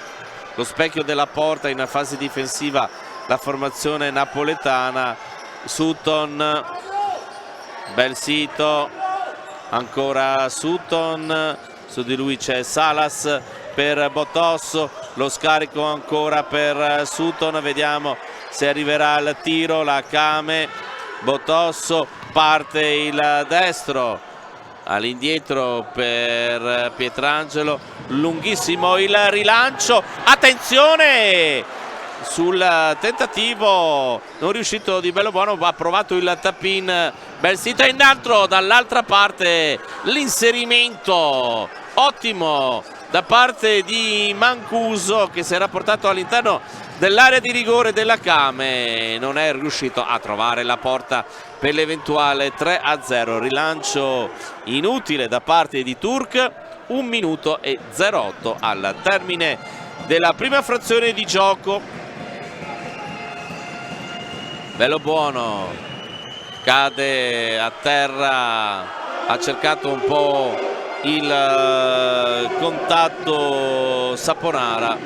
lo specchio della porta in fase difensiva la formazione napoletana. Sutton, Belsito, ancora Sutton, su di lui c'è Salas per Botosso, lo scarico ancora per Sutton, vediamo se arriverà al tiro la Kame. Botosso, parte il destro, all'indietro per Pietrangelo, lunghissimo il rilancio, attenzione sul tentativo non riuscito di Bellobuono, ha provato il tap-in Belsito e in altro dall'altra parte l'inserimento ottimo da parte di Mancuso che si era portato all'interno dell'area di rigore della Kame, non è riuscito a trovare la porta per l'eventuale 3-0. Rilancio inutile da parte di Turk, 1 minuto e 08 al termine della prima frazione di gioco. Bellobuono cade a terra, ha cercato un po' il contatto Saponara,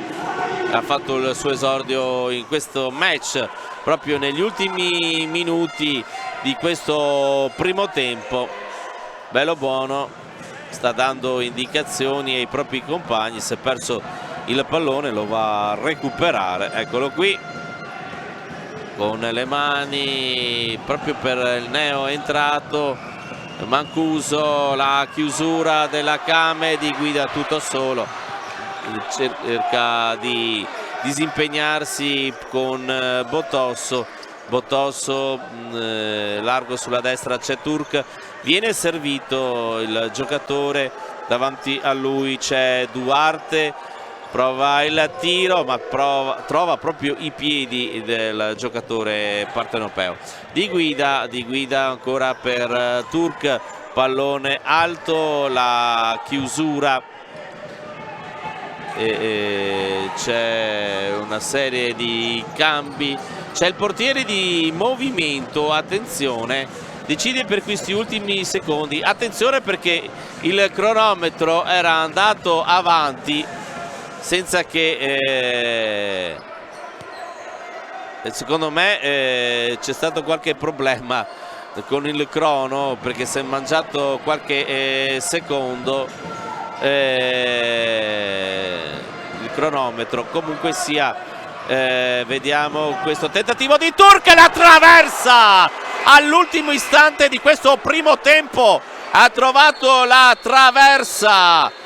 ha fatto il suo esordio in questo match proprio negli ultimi minuti di questo primo tempo. Bellobuono sta dando indicazioni ai propri compagni, si è perso il pallone, lo va a recuperare, eccolo qui con le mani proprio per il neo entrato Mancuso, la chiusura della Kame, Di Guida tutto solo, cerca di disimpegnarsi con Botosso, largo sulla destra c'è Turk, viene servito il giocatore, davanti a lui c'è Duarte, prova il tiro ma trova proprio i piedi del giocatore partenopeo. Di Guida ancora per Turk, pallone alto, la chiusura e c'è una serie di cambi, c'è il portiere di movimento, attenzione, decide per questi ultimi secondi, attenzione perché il cronometro era andato avanti senza che secondo me c'è stato qualche problema con il crono perché si è mangiato qualche secondo il cronometro. Comunque sia, vediamo questo tentativo di Turk, la traversa all'ultimo istante di questo primo tempo, ha trovato la traversa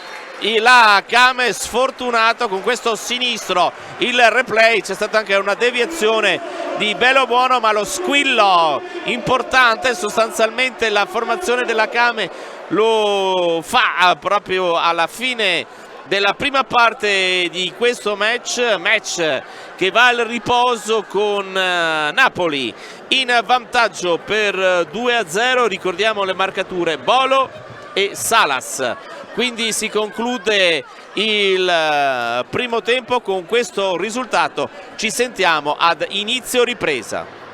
la Kame, sfortunato con questo sinistro. Il replay, c'è stata anche una deviazione di Bellobuono ma lo squillo importante, sostanzialmente la formazione della Kame lo fa proprio alla fine della prima parte di questo match che va al riposo con Napoli in vantaggio per 2-0. Ricordiamo le marcature Bolo e Salas. Quindi si conclude il primo tempo con questo risultato. Ci sentiamo ad inizio ripresa.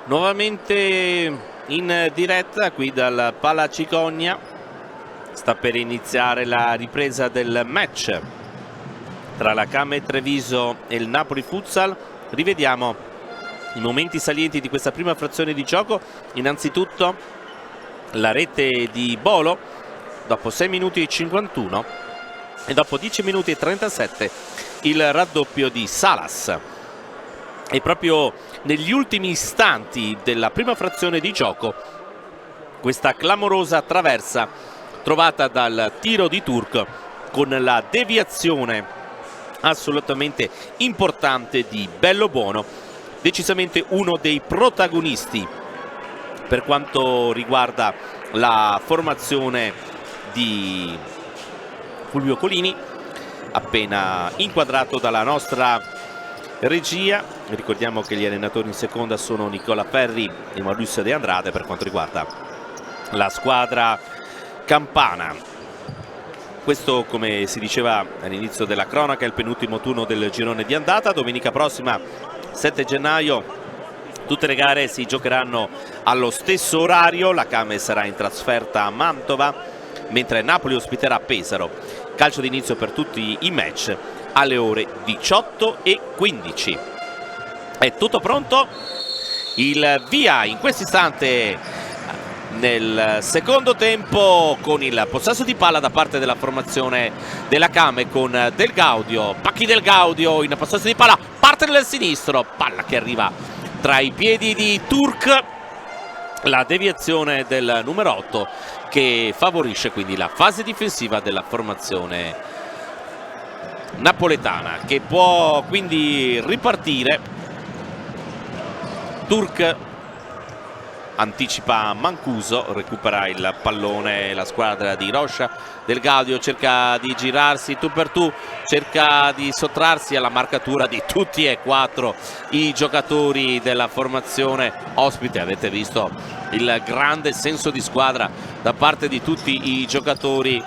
Nuovamente in diretta qui dal Palacicogna, sta per iniziare la ripresa del match tra la Came Treviso e il Napoli Futsal. Rivediamo i momenti salienti di questa prima frazione di gioco. Innanzitutto la rete di Bolo dopo 6 minuti e 51 e dopo 10 minuti e 37 il raddoppio di Salas. E proprio negli ultimi istanti della prima frazione di gioco questa clamorosa traversa trovata dal tiro di Turk con la deviazione assolutamente importante di Bellobuono, decisamente uno dei protagonisti per quanto riguarda la formazione di Fulvio Colini, appena inquadrato dalla nostra regia. Ricordiamo che gli allenatori in seconda sono Nicola Ferri e Maurizio De Andrade per quanto riguarda la squadra campana. Questo, come si diceva all'inizio della cronaca, è il penultimo turno del girone di andata. Domenica prossima, 7 gennaio, tutte le gare si giocheranno allo stesso orario. La Came sarà in trasferta a Mantova, mentre Napoli ospiterà Pesaro. Calcio d'inizio per tutti i match alle ore 18:15. È tutto pronto, il via in questo istante nel secondo tempo con il possesso di palla da parte della formazione della Came con Del Gaudio. Pacchi Del Gaudio in possesso di palla, parte nel sinistro, palla che arriva tra i piedi di Turk, la deviazione del numero 8 che favorisce quindi la fase difensiva della formazione napoletana, che può quindi ripartire. Turk anticipa Mancuso, recupera il pallone la squadra di Rocha. Del Gaudio cerca di girarsi tu per tu, cerca di sottrarsi alla marcatura di tutti e 4 i giocatori della formazione ospite. Avete visto il grande senso di squadra da parte di tutti i giocatori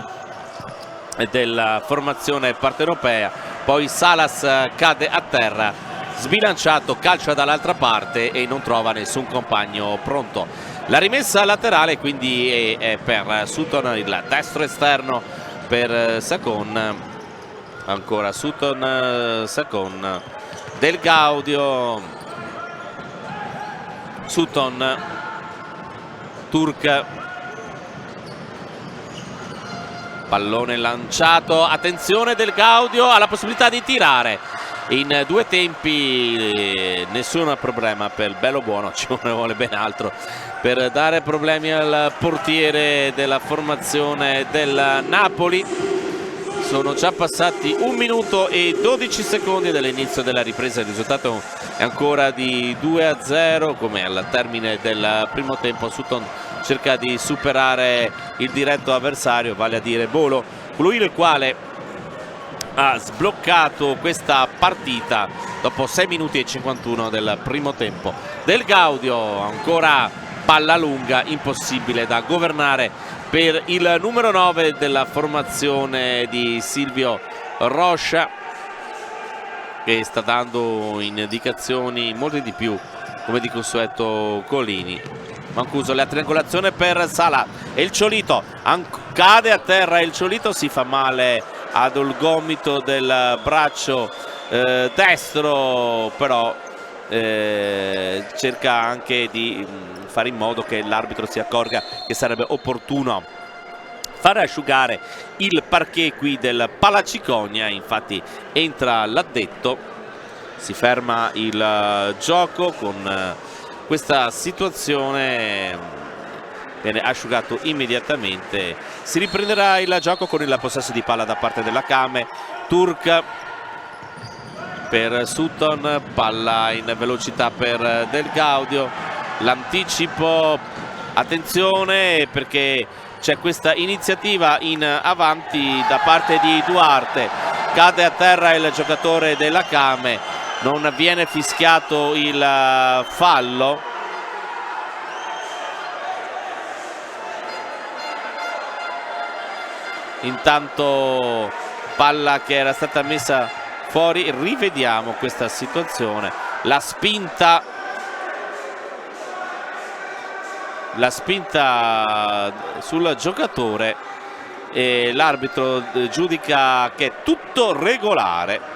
della formazione partenopea. Poi Salas cade a terra, sbilanciato, calcia dall'altra parte e non trova nessun compagno pronto. La rimessa laterale quindi è per Sutton, il destro esterno per Sacon, ancora Sutton, Sacon, Del Gaudio, Sutton, Turk, pallone lanciato, attenzione, Del Gaudio ha la possibilità di tirare in 2 tempi, nessun problema per Bellobuono, ci vuole ben altro per dare problemi al portiere della formazione del Napoli. Sono già passati 1 minuto e 12 secondi dall'inizio della ripresa, il risultato è ancora di 2-0 come al termine del primo tempo. Sutton cerca di superare il diretto avversario, vale a dire Bolo, colui il quale ha sbloccato questa partita dopo 6 minuti e 51 del primo tempo. Del Gaudio, ancora palla lunga, impossibile da governare per il numero 9 della formazione di Silvio Rocha, che sta dando indicazioni molte di più come di consueto Colini. Mancuso, la triangolazione per Sala e il Ciolito cade a terra, il Ciolito si fa male ad un gomito del braccio destro, però cerca anche di fare in modo che l'arbitro si accorga che sarebbe opportuno fare asciugare il parquet qui del Palacicogna. Infatti entra l'addetto, si ferma il gioco con questa situazione. Viene asciugato immediatamente, si riprenderà il gioco con il possesso di palla da parte della Came. Turk per Sutton, palla in velocità per Del Gaudio, l'anticipo, attenzione perché c'è questa iniziativa in avanti da parte di Duarte, cade a terra il giocatore della Came, non viene fischiato il fallo. Intanto palla che era stata messa fuori, rivediamo questa situazione, la spinta la spinta sul giocatore e l'arbitro giudica che è tutto regolare.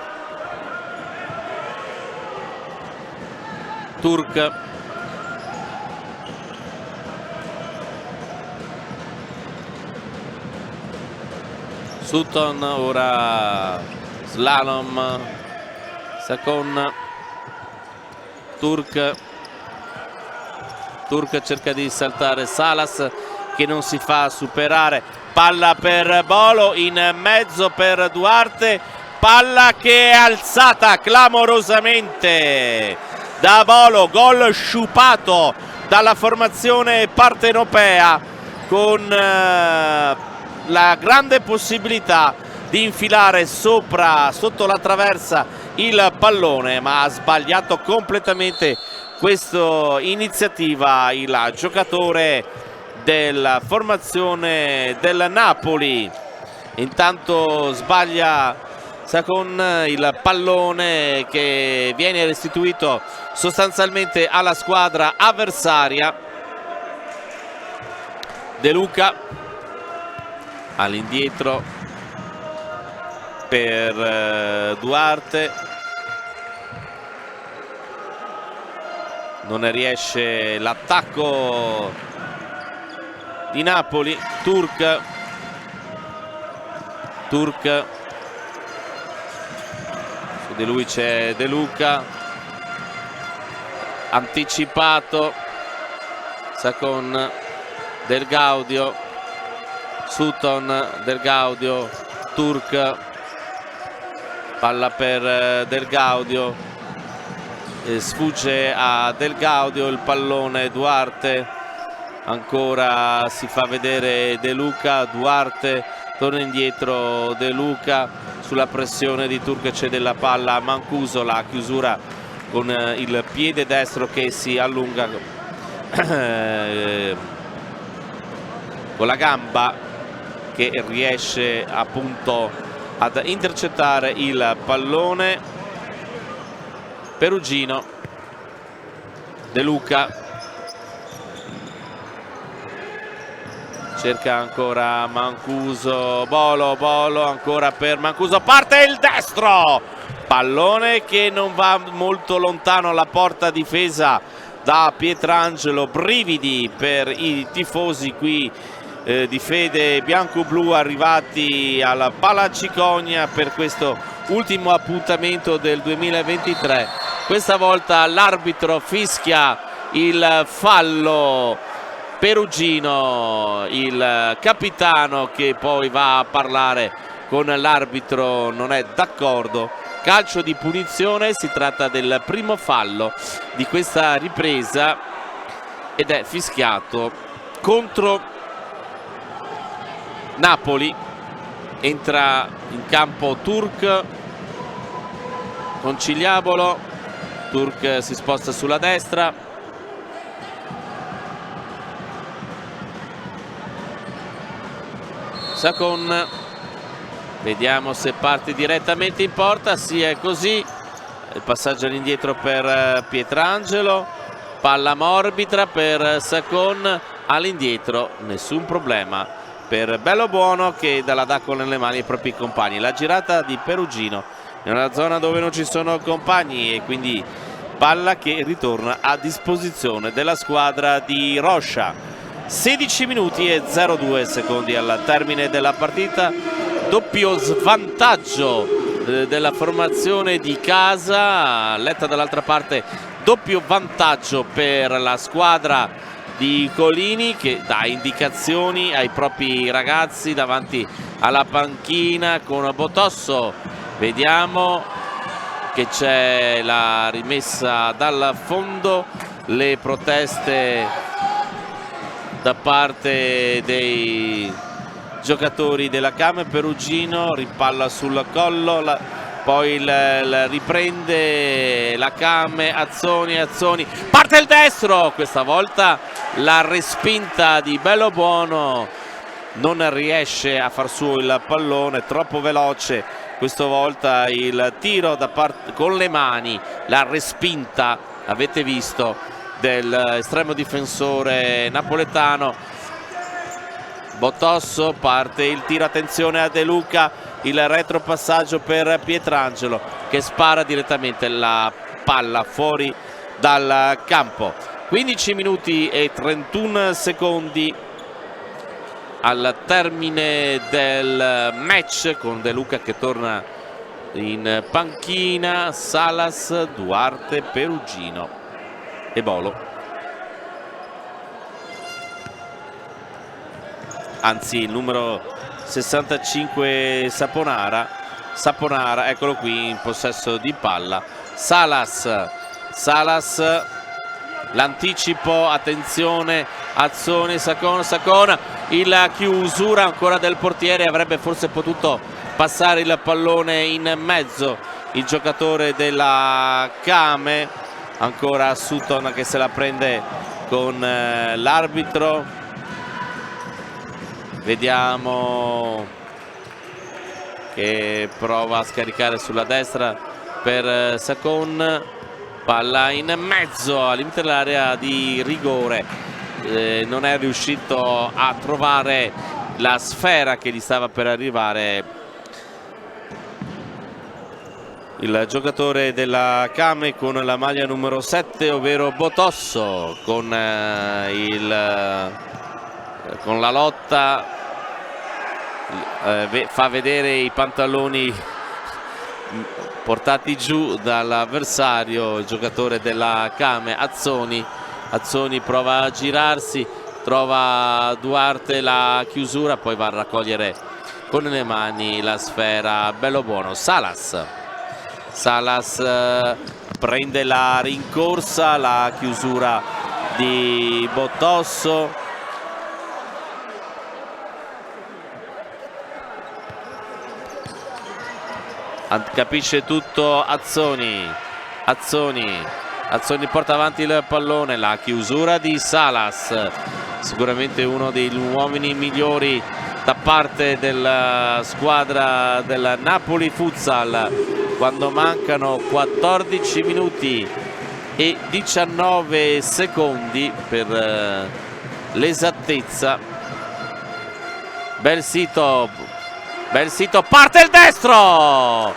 Turk, Sutton, ora slalom, Sakon, Turk cerca di saltare Salas che non si fa superare, palla per Bolo, in mezzo per Duarte, palla che è alzata clamorosamente da Bolo, gol sciupato dalla formazione partenopea con la grande possibilità di infilare sotto la traversa il pallone, ma ha sbagliato completamente questa iniziativa il giocatore della formazione del Napoli. Intanto sbaglia Sakon, il pallone che viene restituito sostanzialmente alla squadra avversaria. De Luca all'indietro per Duarte, non ne riesce l'attacco di Napoli. Turk su di lui c'è De Luca, anticipato Sakon, Del Gaudio, Sutton, Del Gaudio, Turk, palla per Del Gaudio, sfugge a Del Gaudio il pallone. Duarte, ancora si fa vedere De Luca, Duarte torna indietro, De Luca sulla pressione di Turk, cede la palla a Mancuso, la chiusura con il piede destro che si allunga con la gamba, che riesce appunto ad intercettare il pallone. Perugino, De Luca cerca ancora Mancuso, Bolo ancora per Mancuso, parte il destro, pallone che non va molto lontano alla porta difesa da Pietrangelo. Brividi per i tifosi qui di fede bianco-blu arrivati alla Palaciconia per questo ultimo appuntamento del 2023. Questa volta l'arbitro fischia il fallo. Perugino, il capitano, che poi va a parlare con l'arbitro, non è d'accordo. Calcio di punizione, si tratta del primo fallo di questa ripresa ed è fischiato contro Napoli. Entra in campo Turk con Cigliabolo, Turk si sposta sulla destra, Sakon, vediamo se parte direttamente in porta, sì, è così. Il passaggio all'indietro per Pietrangelo, palla morbida per Sakon, all'indietro nessun problema per Bellobuono che la dà con le mani ai propri compagni. La girata di Perugino in una zona dove non ci sono compagni e quindi palla che ritorna a disposizione della squadra di Roscia. 16 minuti e 02 secondi al termine della partita, doppio svantaggio della formazione di casa. Letta dall'altra parte, doppio vantaggio per la squadra di Colini che dà indicazioni ai propri ragazzi davanti alla panchina con Botosso. Vediamo che c'è la rimessa dal fondo, le proteste da parte dei giocatori della Came. Perugino ripalla sul collo, poi riprende la Came, Azzoni, parte il destro, questa volta la respinta di Bellobuono, non riesce a far suo il pallone, troppo veloce questa volta il tiro da parte con le mani, la respinta avete visto dell'estremo difensore napoletano. Botosso, parte il tiro, attenzione a De Luca, il retropassaggio per Pietrangelo che spara direttamente la palla fuori dal campo. 15 minuti e 31 secondi al termine del match, con De Luca che torna in panchina, Salas, Duarte, Perugino e Bolo. Anzi, il numero 65 Saponara, eccolo qui in possesso di palla. Salas, l'anticipo, attenzione, Azzoni, Sacona, il chiusura ancora del portiere, avrebbe forse potuto passare il pallone in mezzo il giocatore della Kame. Ancora Sutton che se la prende con l'arbitro. Vediamo che prova a scaricare sulla destra per Sacon, palla in mezzo al limite dell'area di rigore, non è riuscito a trovare la sfera che gli stava per arrivare il giocatore della Kame con la maglia numero 7, ovvero Botosso, con la lotta. Fa vedere i pantaloni portati giù dall'avversario il giocatore della Kame, Azzoni prova a girarsi, trova Duarte la chiusura, poi va a raccogliere con le mani la sfera bello buono. Salas prende la rincorsa, la chiusura di Botosso. Capisce tutto Azzoni porta avanti il pallone, la chiusura di Salas, sicuramente uno degli uomini migliori da parte della squadra del Napoli Futsal, quando mancano 14 minuti e 19 secondi per l'esattezza. Bel sito, parte il destro,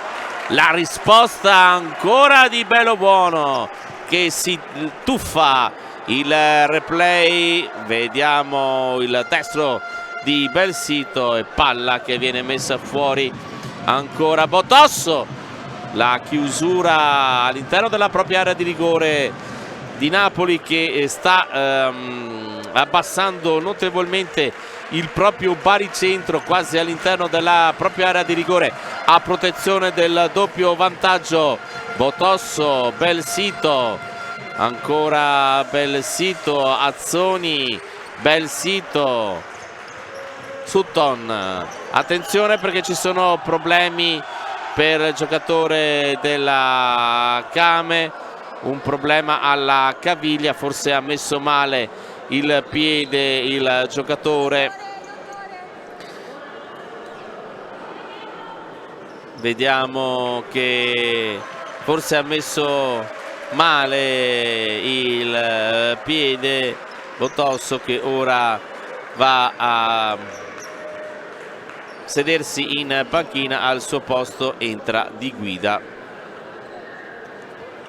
la risposta ancora di Bello Buono che si tuffa il replay, vediamo il destro di Belsito e palla che viene messa fuori. Ancora Botosso, la chiusura all'interno della propria area di rigore di Napoli che sta abbassando notevolmente il proprio baricentro quasi all'interno della propria area di rigore a protezione del doppio vantaggio. Botosso, Belsito, ancora Belsito, Azzoni, Belsito, Sutton, attenzione perché ci sono problemi per il giocatore della Kame, un problema alla caviglia, forse ha messo male il piede il giocatore. Vediamo che forse ha messo male il piede Botosso, che ora va a sedersi in panchina. Al suo posto entra Di Guida.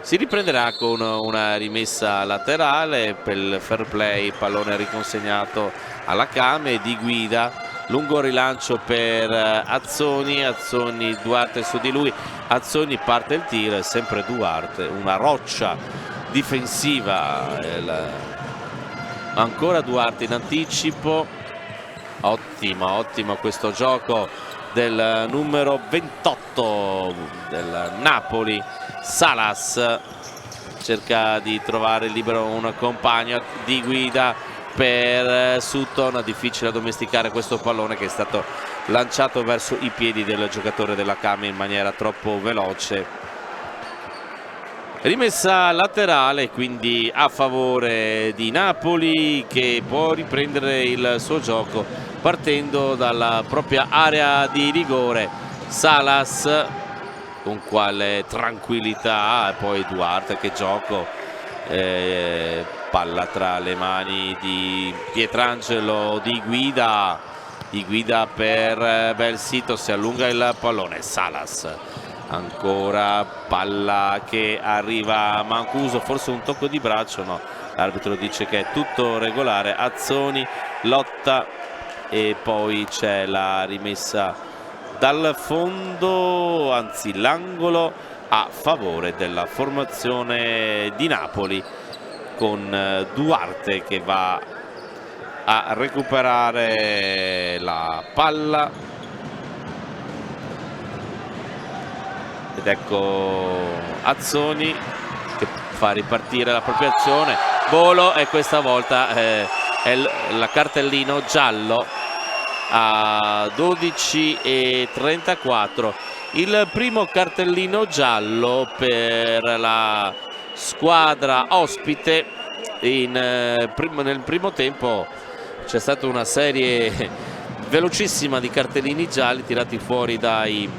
Si riprenderà con una rimessa laterale per il fair play, pallone riconsegnato alla Kame. Di Guida, lungo rilancio per Azzoni, Duarte su di lui, Azzoni parte il tiro, è sempre Duarte, una roccia difensiva, ancora Duarte in anticipo. Ottimo questo gioco del numero 28 del Napoli. Salas cerca di trovare libero un compagno. Di Guida per Sutton, difficile addomesticare questo pallone che è stato lanciato verso i piedi del giocatore della Kame in maniera troppo veloce. Rimessa laterale quindi a favore di Napoli, che può riprendere il suo gioco partendo dalla propria area di rigore. Salas con quale tranquillità, e poi Duarte che gioco palla tra le mani di Pietrangelo, Di Guida per Belsito, si allunga il pallone, Salas, ancora palla che arriva a Mancuso, forse un tocco di braccio, no, l'arbitro dice che è tutto regolare. Azzoni lotta e poi c'è la rimessa dal fondo, anzi l'angolo a favore della formazione di Napoli, con Duarte che va a recuperare la palla, ed ecco Azzoni che fa ripartire la propria azione, volo, e questa volta è la cartellino giallo a 12:34, il primo cartellino giallo per la squadra ospite. Nel primo tempo c'è stata una serie velocissima di cartellini gialli tirati fuori dagli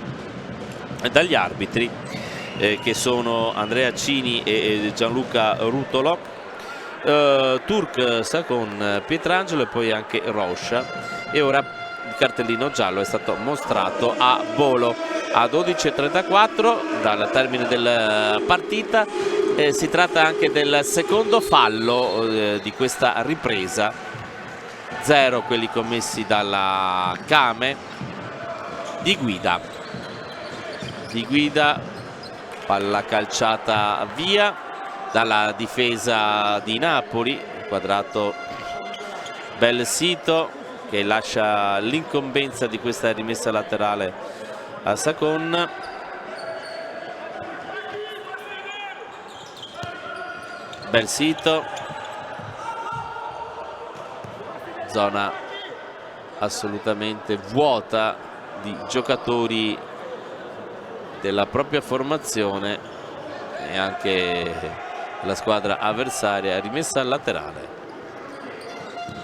arbitri, che sono Andrea Cini e Gianluca Rutolo, Turk con Pietrangelo e poi anche Roscia, e ora il cartellino giallo è stato mostrato a volo a 12:34 dal termine della partita. Si tratta anche del secondo fallo di questa ripresa, 0 quelli commessi dalla Came. Di Guida, palla calciata via dalla difesa di Napoli, quadrato Belsito che lascia l'incombenza di questa rimessa laterale a Sacon. Belsito, zona assolutamente vuota di giocatori della propria formazione e anche la squadra avversaria, rimessa al laterale,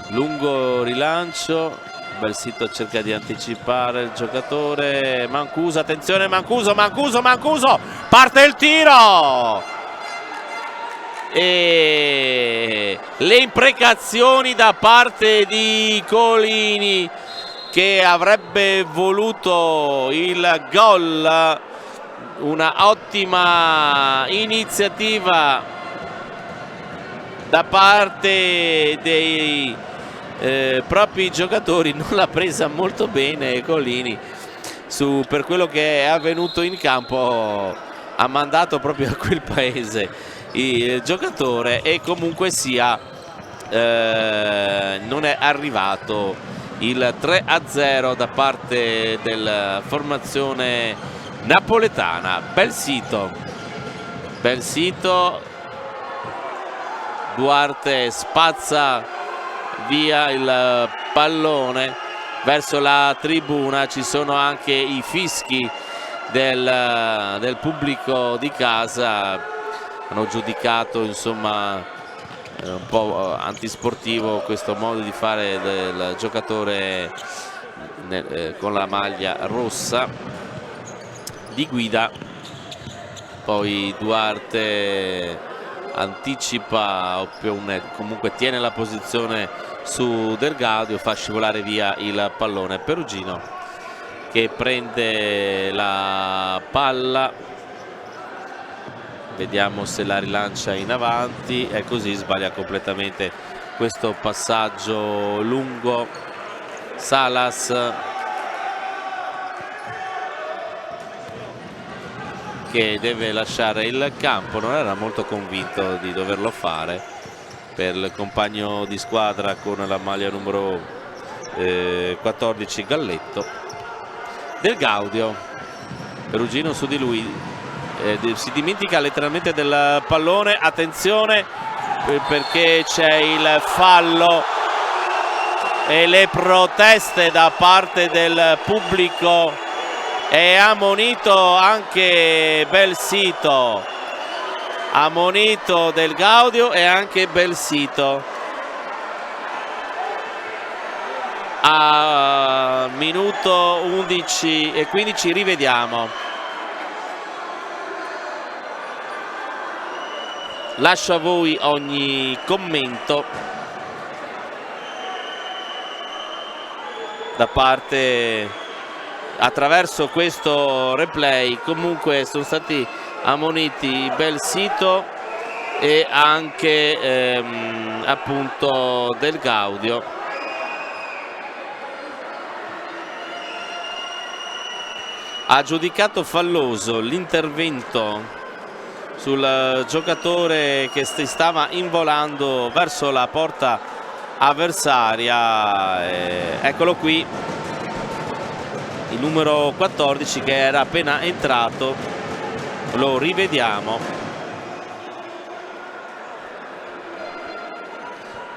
lungo rilancio, Belsito cerca di anticipare il giocatore, Mancuso, attenzione Mancuso, parte il tiro! E le imprecazioni da parte di Colini, che avrebbe voluto il gol, una ottima iniziativa da parte dei propri giocatori, non l'ha presa molto bene Colini. Per quello che è avvenuto in campo ha mandato proprio a quel paese il giocatore, e comunque sia non è arrivato il 3-0 da parte della formazione napoletana. Belsito, Duarte spazza via il pallone verso la tribuna, ci sono anche i fischi del pubblico di casa, hanno giudicato insomma un po' antisportivo questo modo di fare del giocatore con la maglia rossa. Di Guida, poi Duarte anticipa, comunque tiene la posizione su Del Gaudio, fa scivolare via il pallone. Perugino che prende la palla, vediamo se la rilancia in avanti, e così sbaglia completamente questo passaggio lungo. Salas che deve lasciare il campo, non era molto convinto di doverlo fare per il compagno di squadra con la maglia numero 14 Galletto. Del Gaudio, Perugino su di lui, si dimentica letteralmente del pallone, attenzione perché c'è il fallo e le proteste da parte del pubblico, e ha ammonito anche Belsito, ha ammonito Del Gaudio e anche Belsito. A minuto 11:15 rivediamo lascio a voi ogni commento da parte attraverso questo replay. Comunque sono stati ammoniti Belsito e anche appunto Del Gaudio. Ha giudicato falloso l'intervento sul giocatore che si stava involando verso la porta avversaria. Eccolo qui, il numero 14 che era appena entrato, lo rivediamo.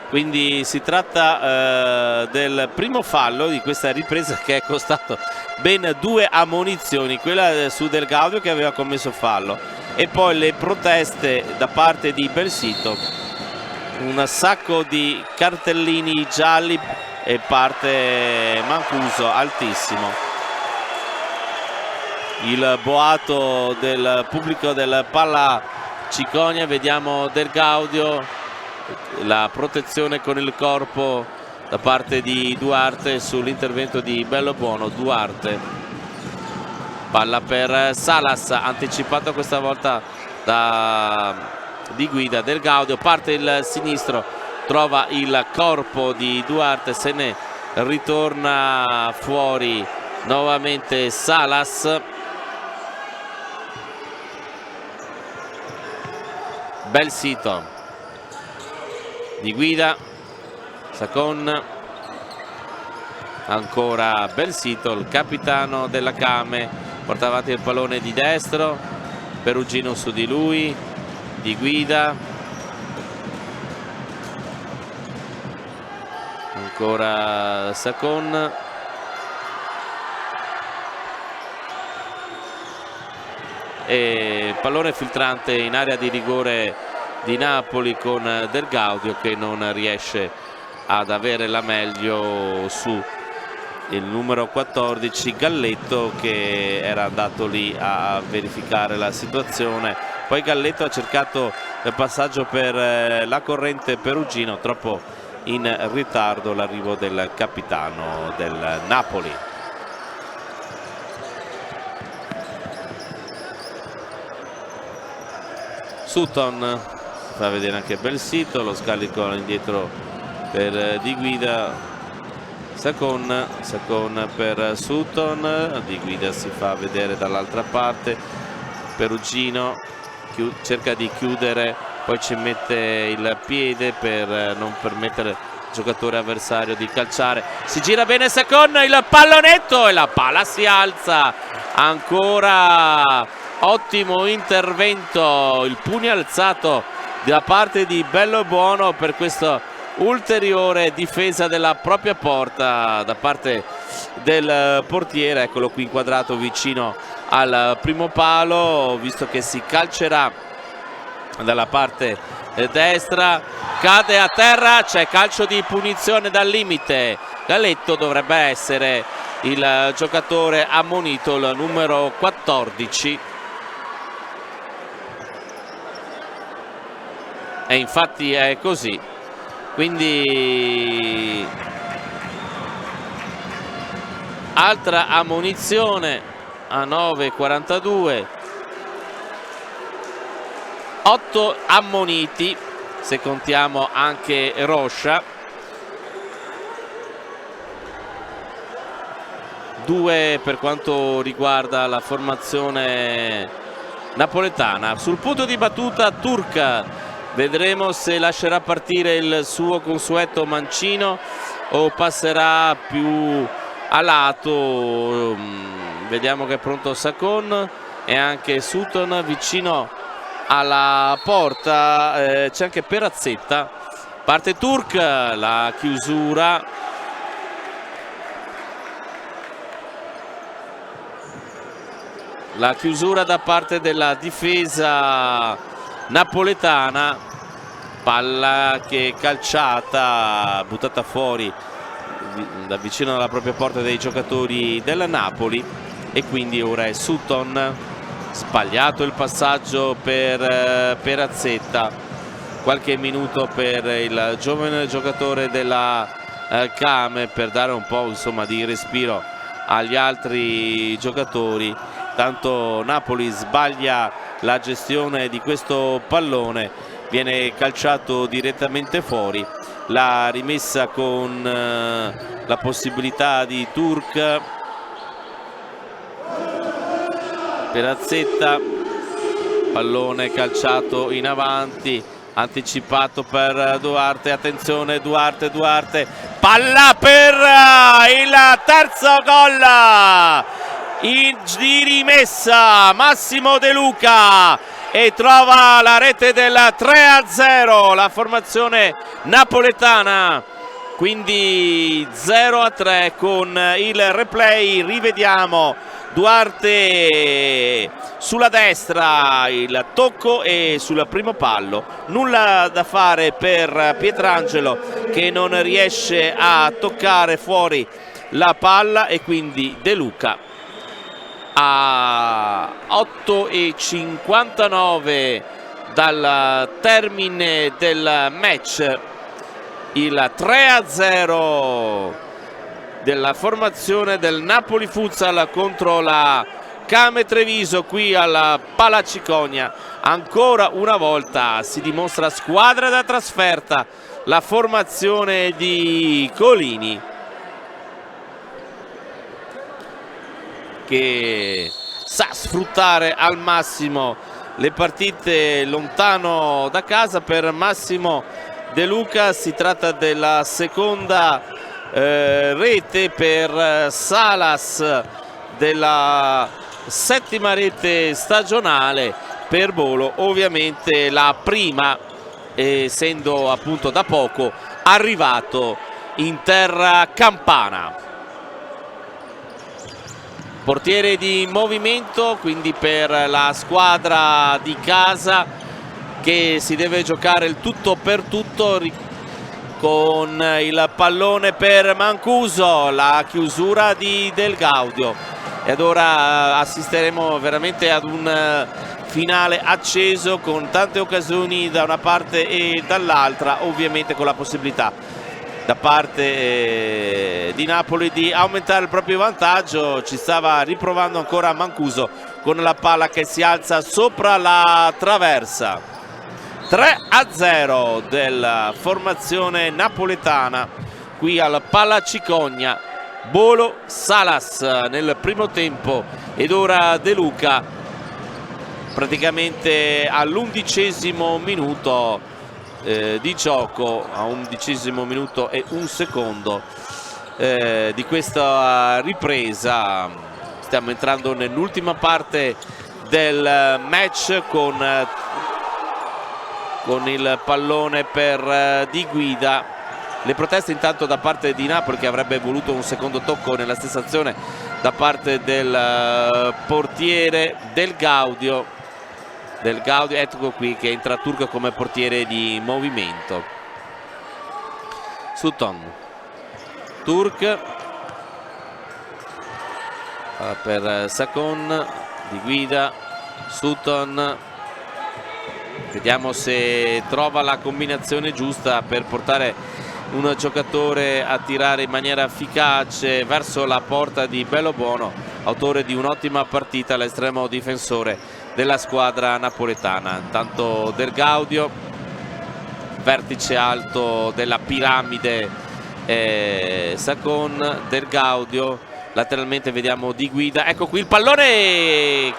Quindi si tratta del primo fallo di questa ripresa che è costato ben 2 ammonizioni, quella su Del Gaudio che aveva commesso fallo e poi le proteste da parte di Belsito, un sacco di cartellini gialli e parte Mancuso altissimo. Il boato del pubblico del Palla Ciconia, vediamo Del Gaudio, la protezione con il corpo da parte di Duarte sull'intervento di Bellobuono. Duarte, palla per Salas, anticipato questa volta di guida Del Gaudio, parte il sinistro, trova il corpo di Duarte, se ne ritorna fuori nuovamente Salas. Belsito di guida, Sacon, ancora Belsito, il capitano della Came, porta avanti il pallone di destro, Perugino su di lui, di guida, ancora Sacon, e pallone filtrante in area di rigore di Napoli con Del Gaudio che non riesce ad avere la meglio su il numero 14 Galletto, che era andato lì a verificare la situazione. Poi Galletto ha cercato il passaggio per la corrente Perugino, troppo in ritardo l'arrivo del capitano del Napoli. Sutton fa vedere anche Belsito, lo scarico indietro per di guida Sacon per Sutton, di guida si fa vedere dall'altra parte, Perugino cerca di chiudere, poi ci mette il piede per non permettere al giocatore avversario di calciare, si gira bene Sacon, il pallonetto e la palla si alza, ancora ottimo intervento, il pugno alzato da parte di Bellobuono per questa ulteriore difesa della propria porta da parte del portiere. Eccolo qui inquadrato vicino al primo palo, visto che si calcerà dalla parte destra, cade a terra, c'è calcio di punizione dal limite. Galletto dovrebbe essere il giocatore ammonito, il numero 14. E infatti è così, quindi altra ammonizione a 9:42, 8 ammoniti se contiamo anche Roscia, 2 per quanto riguarda la formazione napoletana. Sul punto di battuta Turca, vedremo se lascerà partire il suo consueto mancino o passerà più a lato. Vediamo che è pronto Sacon e anche Sutton vicino alla porta, c'è anche Perazzetta, parte Turk, la chiusura, da parte della difesa napoletana, palla che è calciata, buttata fuori da vicino alla propria porta dei giocatori del Napoli, e quindi ora è Sutton Sbagliato il passaggio per Perazetta, qualche minuto per il giovane giocatore della Came per dare un po' insomma di respiro agli altri giocatori. Tanto Napoli sbaglia la gestione di questo pallone, viene calciato direttamente fuori. La rimessa con la possibilità di Turk. Perazetta, pallone calciato in avanti, anticipato per Duarte, attenzione Duarte, palla per il terzo gol di rimessa, Massimo De Luca, e trova la rete del 3-0 la formazione napoletana. Quindi 0-3 con il replay. Rivediamo Duarte sulla destra, il tocco e sul primo pallo, nulla da fare per Pietrangelo che non riesce a toccare fuori la palla, e quindi De Luca a 8:59 dal termine del match, il 3-0 della formazione del Napoli Futsal contro la Came Treviso qui alla Palacicogna. Ancora una volta si dimostra squadra da trasferta la formazione di Colini, che sa sfruttare al massimo le partite lontano da casa. Per Massimo De Luca si tratta della seconda rete, per Salas della settima rete stagionale, per Bolo ovviamente la prima, essendo appunto da poco arrivato in terra campana. Portiere di movimento quindi per la squadra di casa, che si deve giocare il tutto per tutto, con il pallone per Mancuso, la chiusura di Del Gaudio, e ad ora assisteremo veramente ad un finale acceso con tante occasioni da una parte e dall'altra, ovviamente con la possibilità da parte di Napoli di aumentare il proprio vantaggio. Ci stava riprovando ancora Mancuso con la palla che si alza sopra la traversa. 3-0 della formazione napoletana qui al Palacicogna. Bolo, Salas nel primo tempo, ed ora De Luca praticamente all'11° minuto di gioco, a 11° minuto e un secondo di questa ripresa. Stiamo entrando nell'ultima parte del match con il pallone per Di Guida. Le proteste intanto da parte di Napoli, che avrebbe voluto un secondo tocco nella stessa azione da parte del portiere Del Gaudio. Ecco qui che entra Turco come portiere di movimento. Sutton, Turk per Sacon, Di Guida, Sutton. Vediamo se trova la combinazione giusta per portare un giocatore a tirare in maniera efficace verso la porta di Bellobuono, autore di un'ottima partita, l'estremo difensore della squadra napoletana. Intanto Del Gaudio, vertice alto della piramide, Sacon, Del Gaudio, lateralmente vediamo Di Guida. Ecco qui il pallone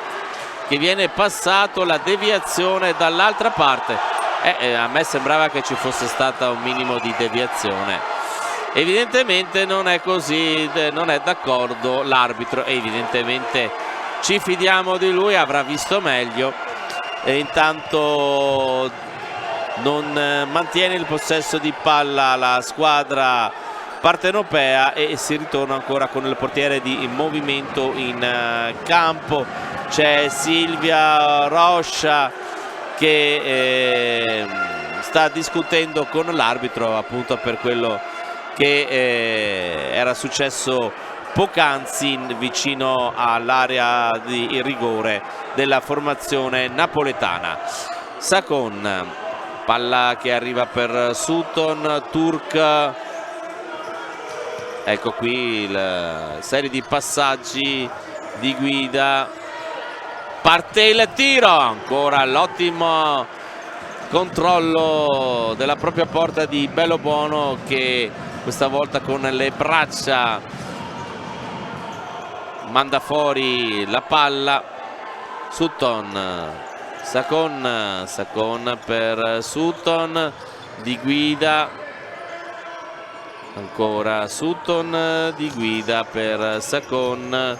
che viene passato, la deviazione dall'altra parte. A me sembrava che ci fosse stata un minimo di deviazione. Evidentemente non è così, non è d'accordo l'arbitro, e evidentemente ci fidiamo di lui, avrà visto meglio. E intanto non mantiene il possesso di palla la squadra partenopea, e si ritorna ancora con il portiere di movimento in campo. C'è Silvia Roscia che sta discutendo con l'arbitro appunto per quello che era successo poc'anzi vicino all'area di rigore della formazione napoletana. Sakon, palla che arriva per Sutton, Turk, ecco qui la serie di passaggi di guida, parte il tiro, ancora l'ottimo controllo della propria porta di Bellobuono, che questa volta con le braccia manda fuori la palla. Sutton, Sakon per Sutton, di guida, ancora Sutton, di guida per Sakon,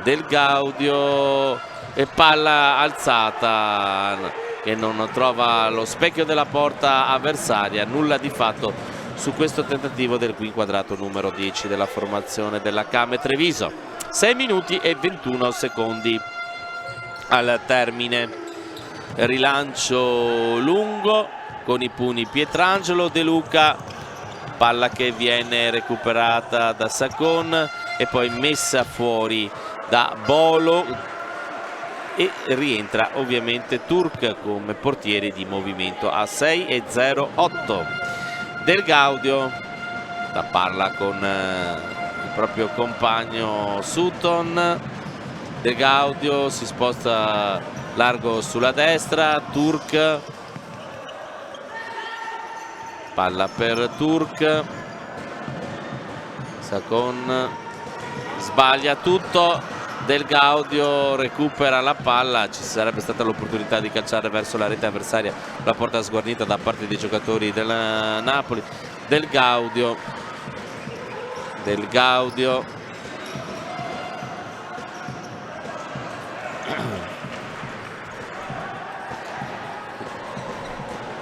Del Gaudio e palla alzata che non trova lo specchio della porta avversaria. Nulla di fatto su questo tentativo del qui inquadrato numero 10 della formazione della Came Treviso. 6 minuti e 21 secondi al termine. Rilancio lungo con i pugni Pietrangelo, De Luca, palla che viene recuperata da Sakon e poi messa fuori da Bolo, e rientra ovviamente Turk come portiere di movimento a 6:08. Del Gaudio la parla con il proprio compagno Sutton. Del Gaudio si sposta largo sulla destra, Turk, palla per Turk, Sakon sbaglia tutto, Del Gaudio recupera la palla, ci sarebbe stata l'opportunità di calciare verso la rete avversaria, la porta sguarnita da parte dei giocatori del Napoli. Del Gaudio,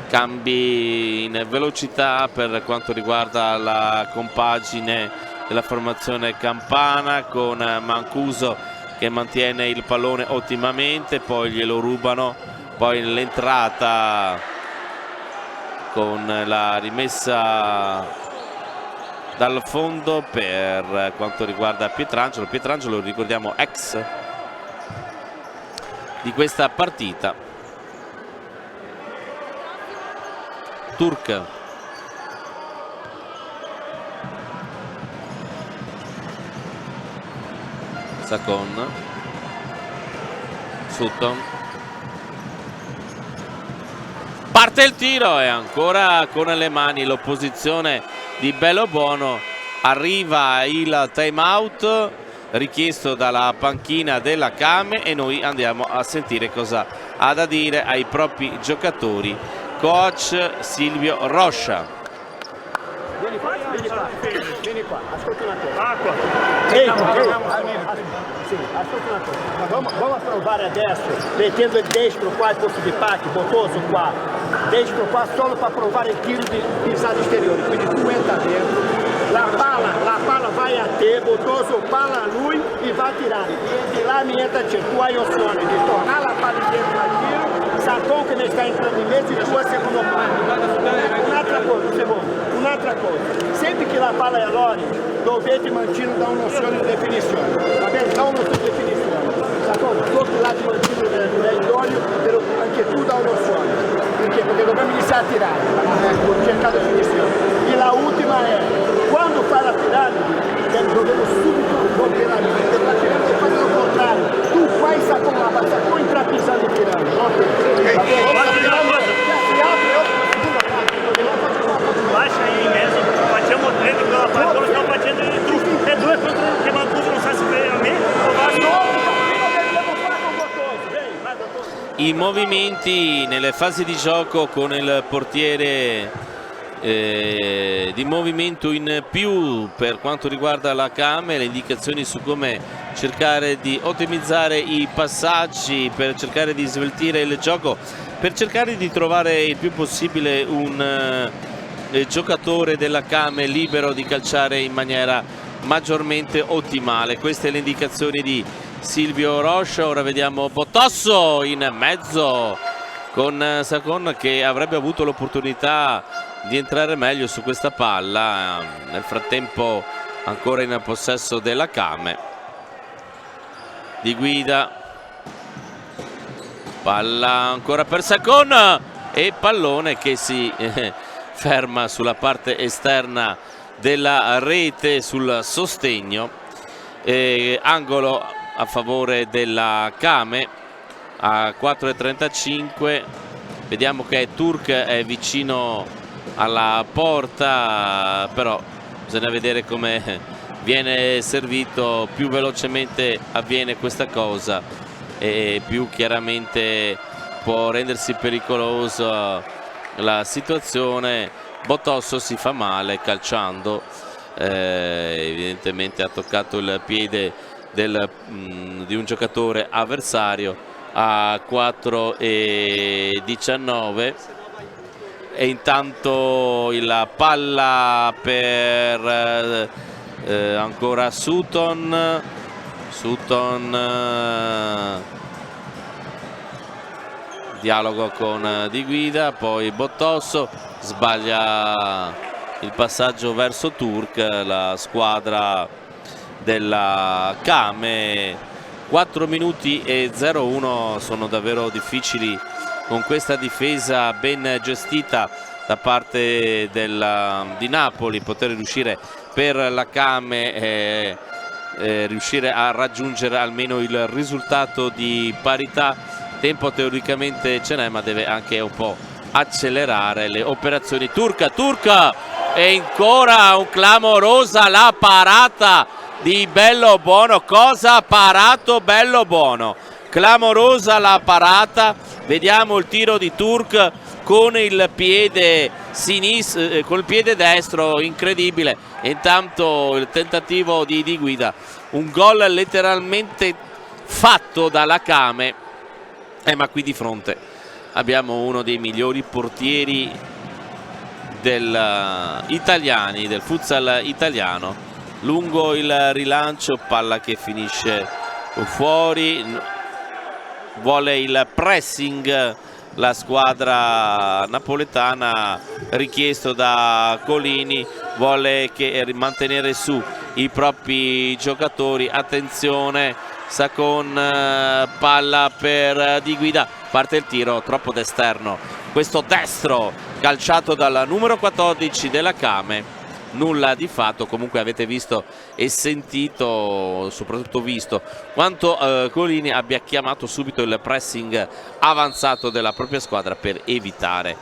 cambi in velocità per quanto riguarda la compagine della formazione campana, con Mancuso che mantiene il pallone ottimamente, poi glielo rubano, poi l'entrata con la rimessa dal fondo per quanto riguarda Pietrangelo, ricordiamo ex di questa partita. Turk, Sakon, Sutton, parte il tiro e ancora con le mani l'opposizione di Bellobuono. Arriva il time out richiesto dalla panchina della Came e noi andiamo a sentire cosa ha da dire ai propri giocatori coach Silvio Roscia.
Vieni qua, ascolta una cosa.
Acqua.
Sì, ascolta una cosa. Vamos provare adesso, mettendo il destro qua al posto di Pacchi, Botoso qua, destro qua solo per provare il tiro di pisata esteriore. Quindi tu entra dentro, la palla vai a te, Botoso palla a lui e vai tirare. E di lá mi entra te, tu hai opzione di tornare la palla dentro al tiro, Sakon che ne sta entrando in mezzo e tu a secondo plano. Un'altra cosa, sempre che la palla è loro, dovete mantenere da un'opzione di definizione, va bene? Da un'opzione di definizione, Sakon, tutti là di mantenere dell'olio, anche tu da un'opzione, perché? Perché dobbiamo iniziare a tirare, cercare definizione. E la ultima è, quando fai la piramide, dobbiamo subito rompere la linea, perché la piramide è fatto il contrario, tu fai Sakon la palla, Sakon entra pisando in piramide, va bene?
Baixa aí mesmo, facciamo tre di quella parte, come stiamo facendo di trucco, e due contro che Mancuso non sa se veramente o
I movimenti nelle fasi di gioco con il portiere di movimento in più per quanto riguarda la Came, le indicazioni su come cercare di ottimizzare i passaggi, per cercare di sveltire il gioco, per cercare di trovare il più possibile un giocatore della Came libero di calciare in maniera maggiormente ottimale. Queste le indicazioni di Silvio Roscia. Ora vediamo Botosso in mezzo con Sakon che avrebbe avuto l'opportunità di entrare meglio su questa palla. Nel frattempo ancora in possesso della Kame. Di Guida, palla ancora per Sacon e pallone che si ferma sulla parte esterna della rete sul sostegno. Angolo a favore della Kame a 4,35. Vediamo che Turk è vicino alla porta, però bisogna vedere come viene servito. Più velocemente avviene questa cosa e più chiaramente può rendersi pericolosa la situazione. Botosso si fa male calciando, evidentemente ha toccato il piede di un giocatore avversario a 4,19. E intanto la palla per ancora Sutton. Dialogo con Di Guida, poi Botosso sbaglia il passaggio verso Turk, la squadra della Kame. 4 minuti e 0-1 sono davvero difficili con questa difesa ben gestita da parte di Napoli. Poter riuscire per la Kame riuscire a raggiungere almeno il risultato di parità. Tempo teoricamente ce n'è, ma deve anche un po' accelerare le operazioni. Turk e ancora un clamorosa la parata di Bellobuono. Cosa ha parato Bellobuono? Clamorosa la parata. Vediamo il tiro di Turk con il piede sinistro, col piede destro, incredibile. E intanto il tentativo di Guida, un gol letteralmente fatto dalla Kame. Ma qui di fronte abbiamo uno dei migliori portieri italiani, del futsal italiano. Lungo il rilancio, palla che finisce fuori. Vuole il pressing la squadra napoletana, richiesto da Colini. Vuole mantenere su i propri giocatori. Attenzione, Sacon, palla per Di Guida, parte il tiro troppo d'esterno, questo destro calciato dal numero 14 della Kame. Nulla di fatto. Comunque avete visto e sentito, soprattutto visto, quanto Colini abbia chiamato subito il pressing avanzato della propria squadra per evitare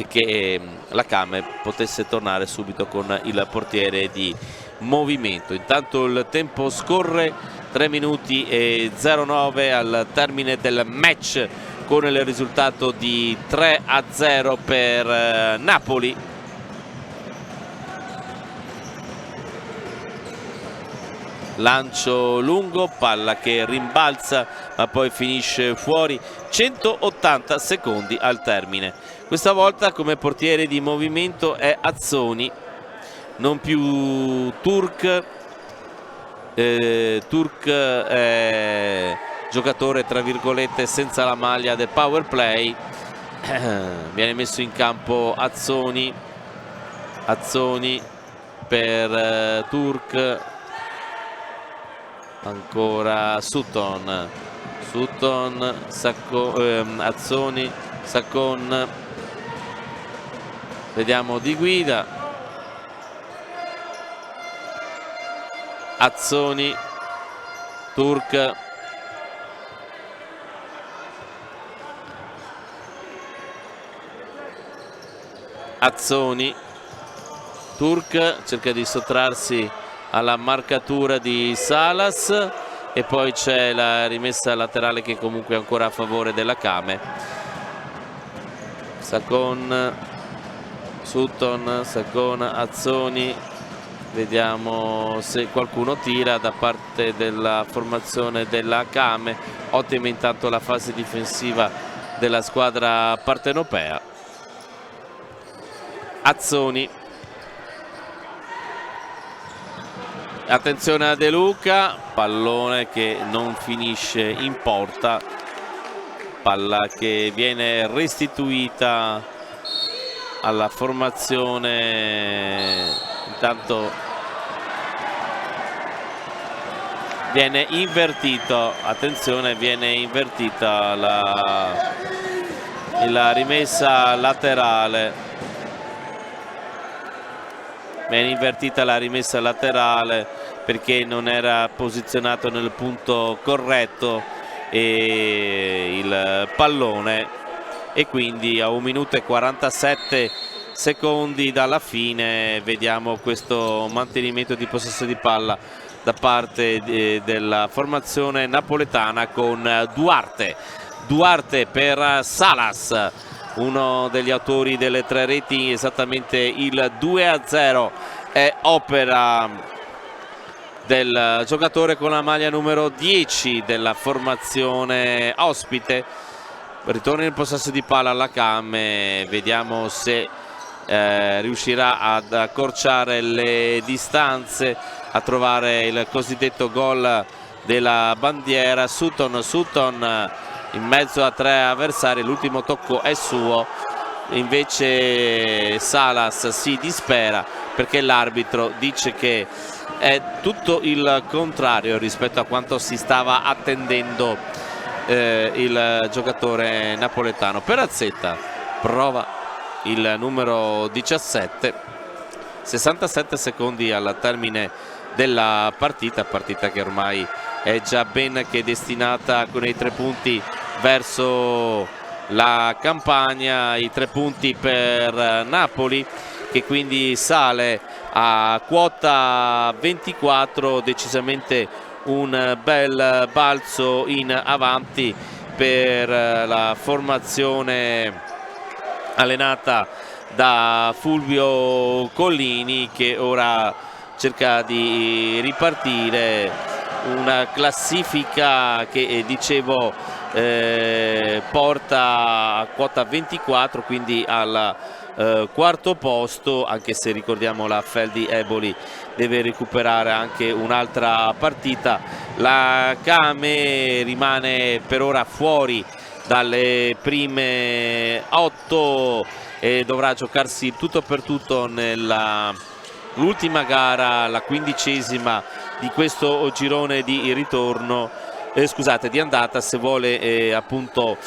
che la Kame potesse tornare subito con il portiere di movimento. Intanto il tempo scorre, 3 minuti e 09 al termine del match, con il risultato di 3-0 per Napoli. Lancio lungo, palla che rimbalza ma poi finisce fuori. 180 secondi al termine. Questa volta come portiere di movimento è Azzoni, non più Turk. Turk è giocatore tra virgolette senza la maglia del power play. Viene messo in campo Azzoni per Turk. Ancora Sutton, Azzoni, Sacon. Vediamo Di Guida, Azzoni, Turk, Azzoni, Turk cerca di sottrarsi alla marcatura di Salas e poi c'è la rimessa laterale che comunque è ancora a favore della Kame. Sacon, Sutton, Sacon, Azzoni. Vediamo se qualcuno tira da parte della formazione della Kame. Ottima intanto la fase difensiva della squadra partenopea. Azzoni, attenzione a De Luca, pallone che non finisce in porta, palla che viene restituita alla formazione. Intanto viene invertito, attenzione, viene invertita la rimessa laterale, viene invertita la rimessa laterale perché non era posizionato nel punto corretto il pallone, e quindi a 1 minuto e 47 secondi dalla fine vediamo questo mantenimento di possesso di palla da parte della formazione napoletana con Duarte per Salas, uno degli autori delle 3 reti, esattamente il 2-0 è opera del giocatore con la maglia numero 10 della formazione ospite. Ritorna in possesso di palla alla Came, vediamo se riuscirà ad accorciare le distanze, a trovare il cosiddetto gol della bandiera. Sutton in mezzo a 3 avversari, l'ultimo tocco è suo, invece Salas si dispera perché l'arbitro dice che è tutto il contrario rispetto a quanto si stava attendendo il giocatore napoletano. Perazzetta prova il numero 17, 67 secondi al termine della partita che ormai è già ben che destinata con i 3 punti verso la Campania, i 3 punti per Napoli, che quindi sale a quota 24, decisamente un bel balzo in avanti per la formazione allenata da Fulvio Collini, che ora cerca di ripartire. Una classifica che dicevo porta a quota 24, quindi al quarto posto, anche se ricordiamo la Feldi Eboli deve recuperare anche un'altra partita. La Came rimane per ora fuori dalle prime 8 e dovrà giocarsi tutto per tutto nell'ultima gara, la 15ª di questo girone di ritorno, scusate, di andata, se vuole appunto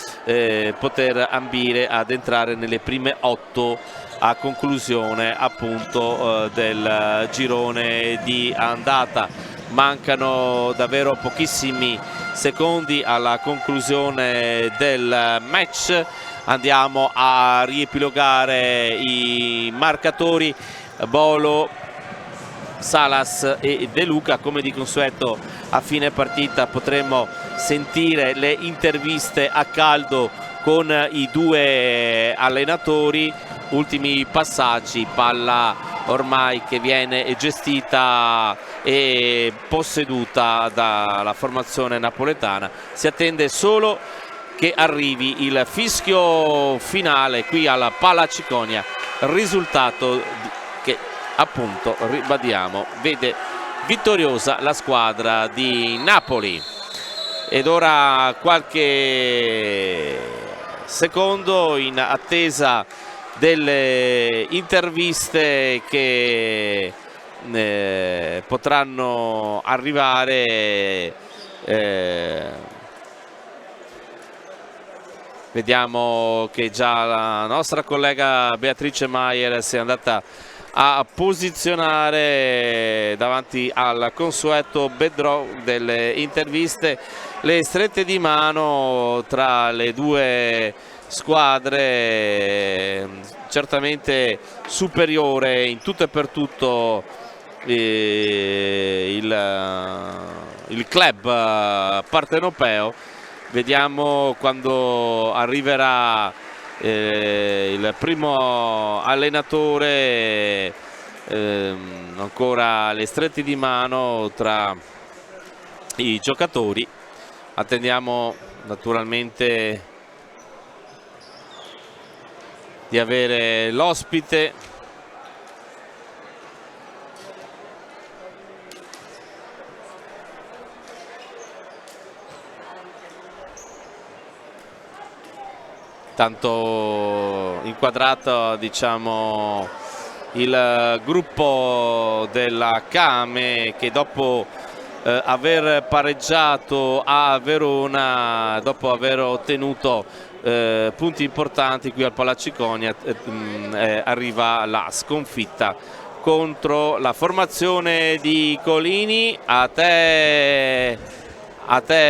poter ambire ad entrare nelle prime 8 a conclusione appunto del girone di andata. Mancano davvero pochissimi secondi alla conclusione del match. Andiamo a riepilogare i marcatori: Bolo, Salas e De Luca. Come di consueto a fine partita potremo sentire le interviste a caldo con i 2 allenatori. Ultimi passaggi, palla ormai che viene gestita e posseduta dalla formazione napoletana. Si attende solo che arrivi il fischio finale qui alla Pala Ciconia, risultato che appunto, ribadiamo, vede vittoriosa la squadra di Napoli. Ed ora qualche secondo in attesa delle interviste che potranno arrivare. Vediamo che già la nostra collega Beatrice Maier si è andata a posizionare davanti al consueto bedrock delle interviste. Le strette di mano tra le 2 squadre, certamente superiore in tutto e per tutto il club partenopeo. Vediamo quando arriverà il primo allenatore, ancora le strette di mano tra i giocatori. Attendiamo naturalmente di avere l'ospite. Tanto inquadrato, diciamo, il gruppo della Came, che dopo aver pareggiato a Verona dopo aver ottenuto punti importanti qui al Palaciconia, arriva la sconfitta contro la formazione di Colini. A te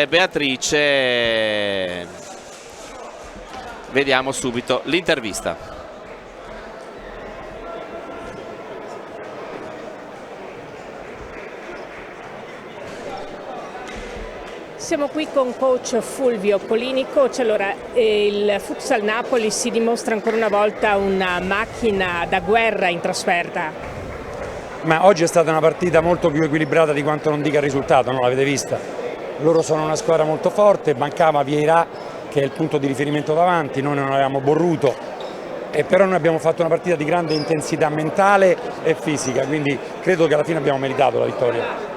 Beatrice, vediamo subito l'intervista.
Siamo qui con coach Fulvio Colini. Coach, allora il Futsal Napoli si dimostra ancora una volta una macchina da guerra in trasferta.
Ma oggi è stata una partita molto più equilibrata di quanto non dica il risultato, non l'avete vista? Loro sono una squadra molto forte, mancava Vieira che è il punto di riferimento davanti, noi non avevamo Borruto, però noi abbiamo fatto una partita di grande intensità mentale e fisica, quindi credo che alla fine abbiamo meritato la vittoria.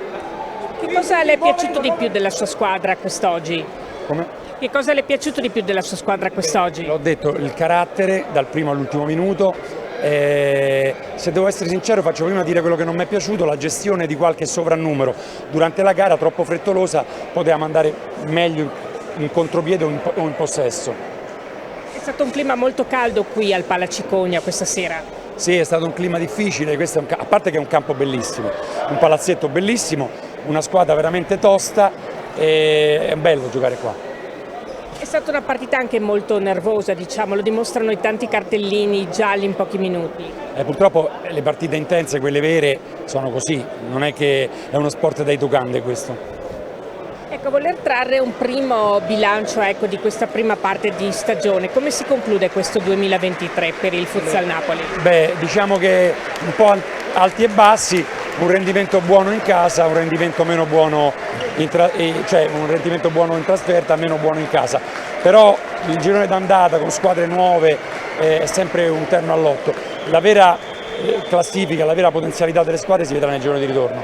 Che cosa le è piaciuto di più della sua squadra quest'oggi?
Come?
Che cosa le è piaciuto di più della sua squadra quest'oggi?
L'ho detto, il carattere dal primo all'ultimo minuto. Se devo essere sincero, faccio prima dire quello che non mi è piaciuto, la gestione di qualche sovrannumero durante la gara troppo frettolosa, potevamo andare meglio in contropiede o in possesso.
È stato un clima molto caldo qui al Palaciconia questa sera.
Sì, è stato un clima difficile, questo è a parte che è un campo bellissimo, un palazzetto bellissimo, una squadra veramente tosta e è bello giocare qua.
È stata una partita anche molto nervosa, diciamo, lo dimostrano i tanti cartellini gialli in pochi minuti.
Purtroppo le partite intense, quelle vere, sono così, non è che è uno sport da educande questo.
Ecco, voler trarre un primo bilancio di questa prima parte di stagione, come si conclude questo 2023 per il Futsal Napoli?
Beh, diciamo che un po' alti e bassi, un rendimento buono in casa, un rendimento meno buono un rendimento buono in trasferta, meno buono in casa. Però il girone d'andata con squadre nuove è sempre un terno all'otto. La vera classifica, la vera potenzialità delle squadre si vedrà nel girone di ritorno.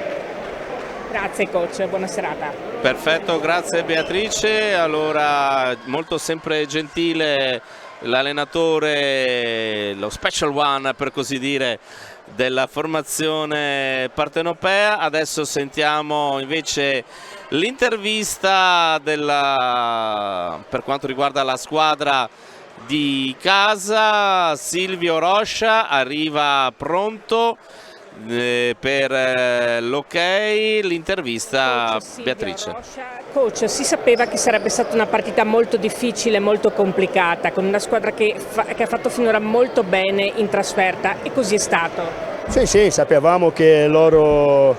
Grazie coach, buona serata.
Perfetto, grazie Beatrice. Allora, molto sempre gentile l'allenatore, lo special one per così dire, della formazione partenopea. Adesso sentiamo invece l'intervista per quanto riguarda la squadra di casa. Silvio Roscia arriva pronto per l'ok, l'intervista. Beatrice.
Coach, si sapeva che sarebbe stata una partita molto difficile, molto complicata, con una squadra che ha fatto finora molto bene in trasferta, e così è stato.
Sì, sapevamo che loro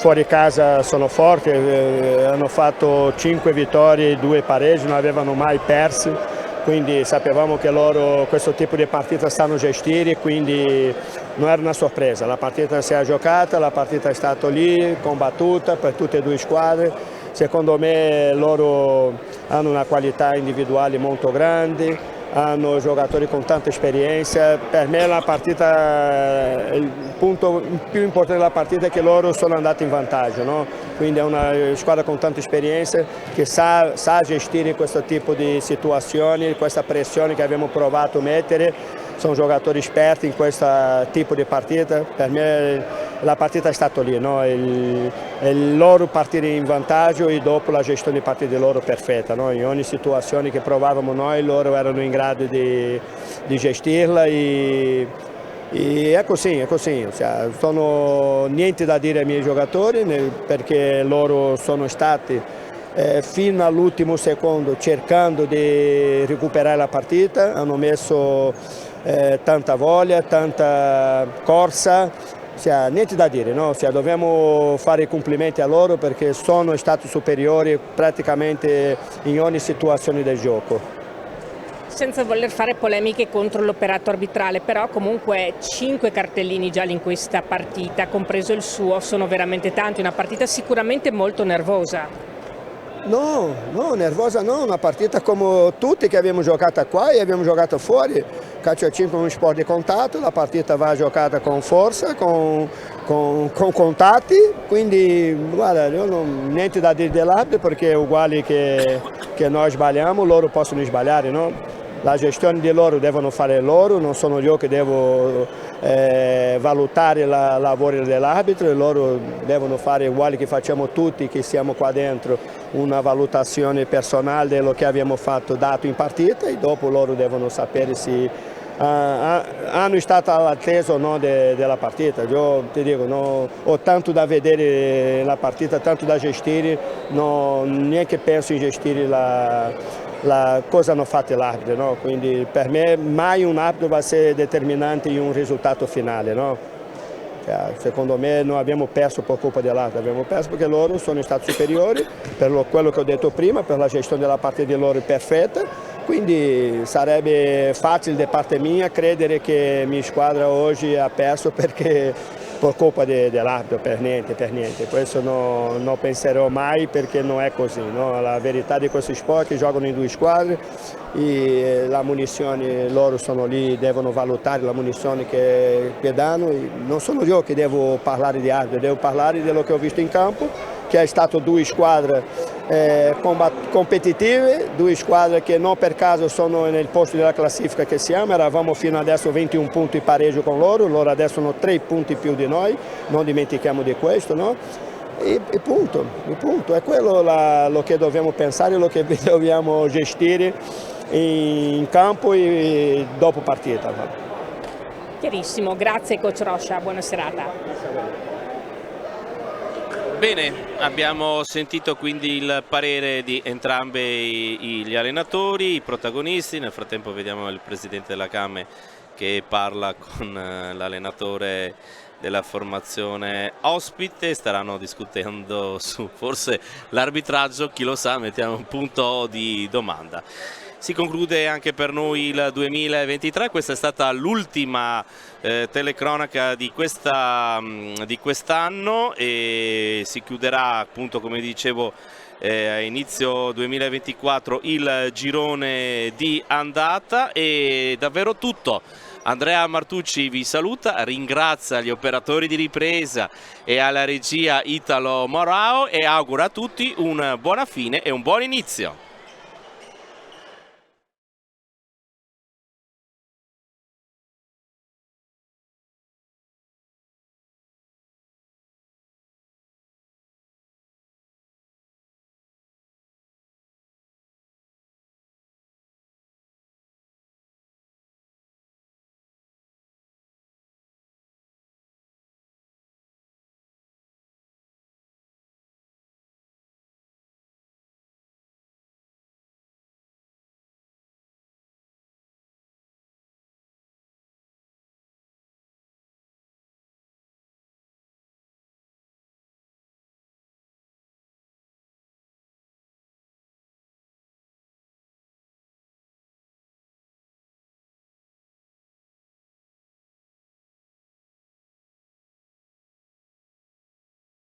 fuori casa sono forti, hanno fatto 5 vittorie e 2 pareggi, non avevano mai perso. Quindi sapevamo che loro questo tipo di partita sanno gestire, quindi non era una sorpresa. La partita si è giocata, la partita è stata lì, combattuta per tutte e due squadre. Secondo me loro hanno una qualità individuale molto grande, hanno giocatori con tanta esperienza. Per me la partita, il punto più importante della partita è che loro sono andati in vantaggio, no? Quindi è una squadra con tanta esperienza che sa gestire questo tipo di situazioni, questa pressione che abbiamo provato a mettere. Sono giocatori esperti in questo tipo di partita. Per me la partita è stata lì, no? Il loro partire in vantaggio e dopo la gestione di partita di loro perfetta, no? In ogni situazione che provavamo noi loro erano in grado di gestirla e è così, cioè, sono niente da dire ai miei giocatori perché loro sono stati fino all'ultimo secondo cercando di recuperare la partita, hanno messo tanta voglia, tanta corsa, cioè, niente da dire, no? Cioè, dobbiamo fare i complimenti a loro perché sono stati superiori praticamente in ogni situazione del gioco.
Senza voler fare polemiche contro l'operato arbitrale, però comunque 5 cartellini gialli in questa partita, compreso il suo, sono veramente tanti, una partita sicuramente molto nervosa.
No, nervosa no, una partita come tutti che abbiamo giocato qua e abbiamo giocato fuori. Calcio a 5 è uno sport di contatto, la partita va giocata con forza, con contatti, quindi guarda, io non niente da dire dell'arbitro perché è uguale che noi sbagliamo, loro possono sbagliare, no? la gestione di loro devono fare loro, non sono io che devo valutare il lavoro dell'arbitro, loro devono fare uguale che facciamo tutti che siamo qua dentro, una valutazione personale di quello che abbiamo dato in partita e dopo loro devono sapere se hanno stato all'altezza o no della partita. Io ti dico, no, ho tanto da vedere la partita, tanto da gestire, no, neanche penso in gestire cosa hanno fatto l'arbitro, no? Quindi per me mai un arbitro va a essere determinante in un risultato finale, no? Secondo me non abbiamo perso per colpa dell'arbitro, abbiamo perso perché loro sono stati superiori, per quello che ho detto prima, per la gestione della partita di loro perfetta. Quindi sarebbe facile da parte mia credere che mia squadra oggi ha perso perché per colpa dell'arbitro, per niente. Questo non penserò mai perché non è così. No? La verità di questi sport è che giocano in due squadre e la munizione, loro sono lì, devono valutare la munizione che danno. E non sono io che devo parlare di arbitro, devo parlare di quello che ho visto in campo, che è stato due squadre competitive, due squadre che non per caso sono nel posto della classifica che siamo, eravamo fino adesso 21 punti pareggio con loro adesso hanno 3 punti più di noi, non dimentichiamo di questo, no? E punto, è quello lo che dobbiamo pensare, lo che dobbiamo gestire in campo e dopo partita.
Chiarissimo, grazie coach Rocha, buona serata.
Bene, abbiamo sentito quindi il parere di entrambi gli allenatori, i protagonisti. Nel frattempo vediamo il presidente della CAME che parla con l'allenatore della formazione ospite, staranno discutendo su forse l'arbitraggio, chi lo sa, mettiamo un punto di domanda. Si conclude anche per noi il 2023, questa è stata l'ultima telecronaca di quest'anno e si chiuderà appunto, come dicevo, a inizio 2024 il girone di andata e davvero tutto. Andrea Martucci vi saluta, ringrazia gli operatori di ripresa e alla regia Italo Morao e augura a tutti una buona fine e un buon inizio.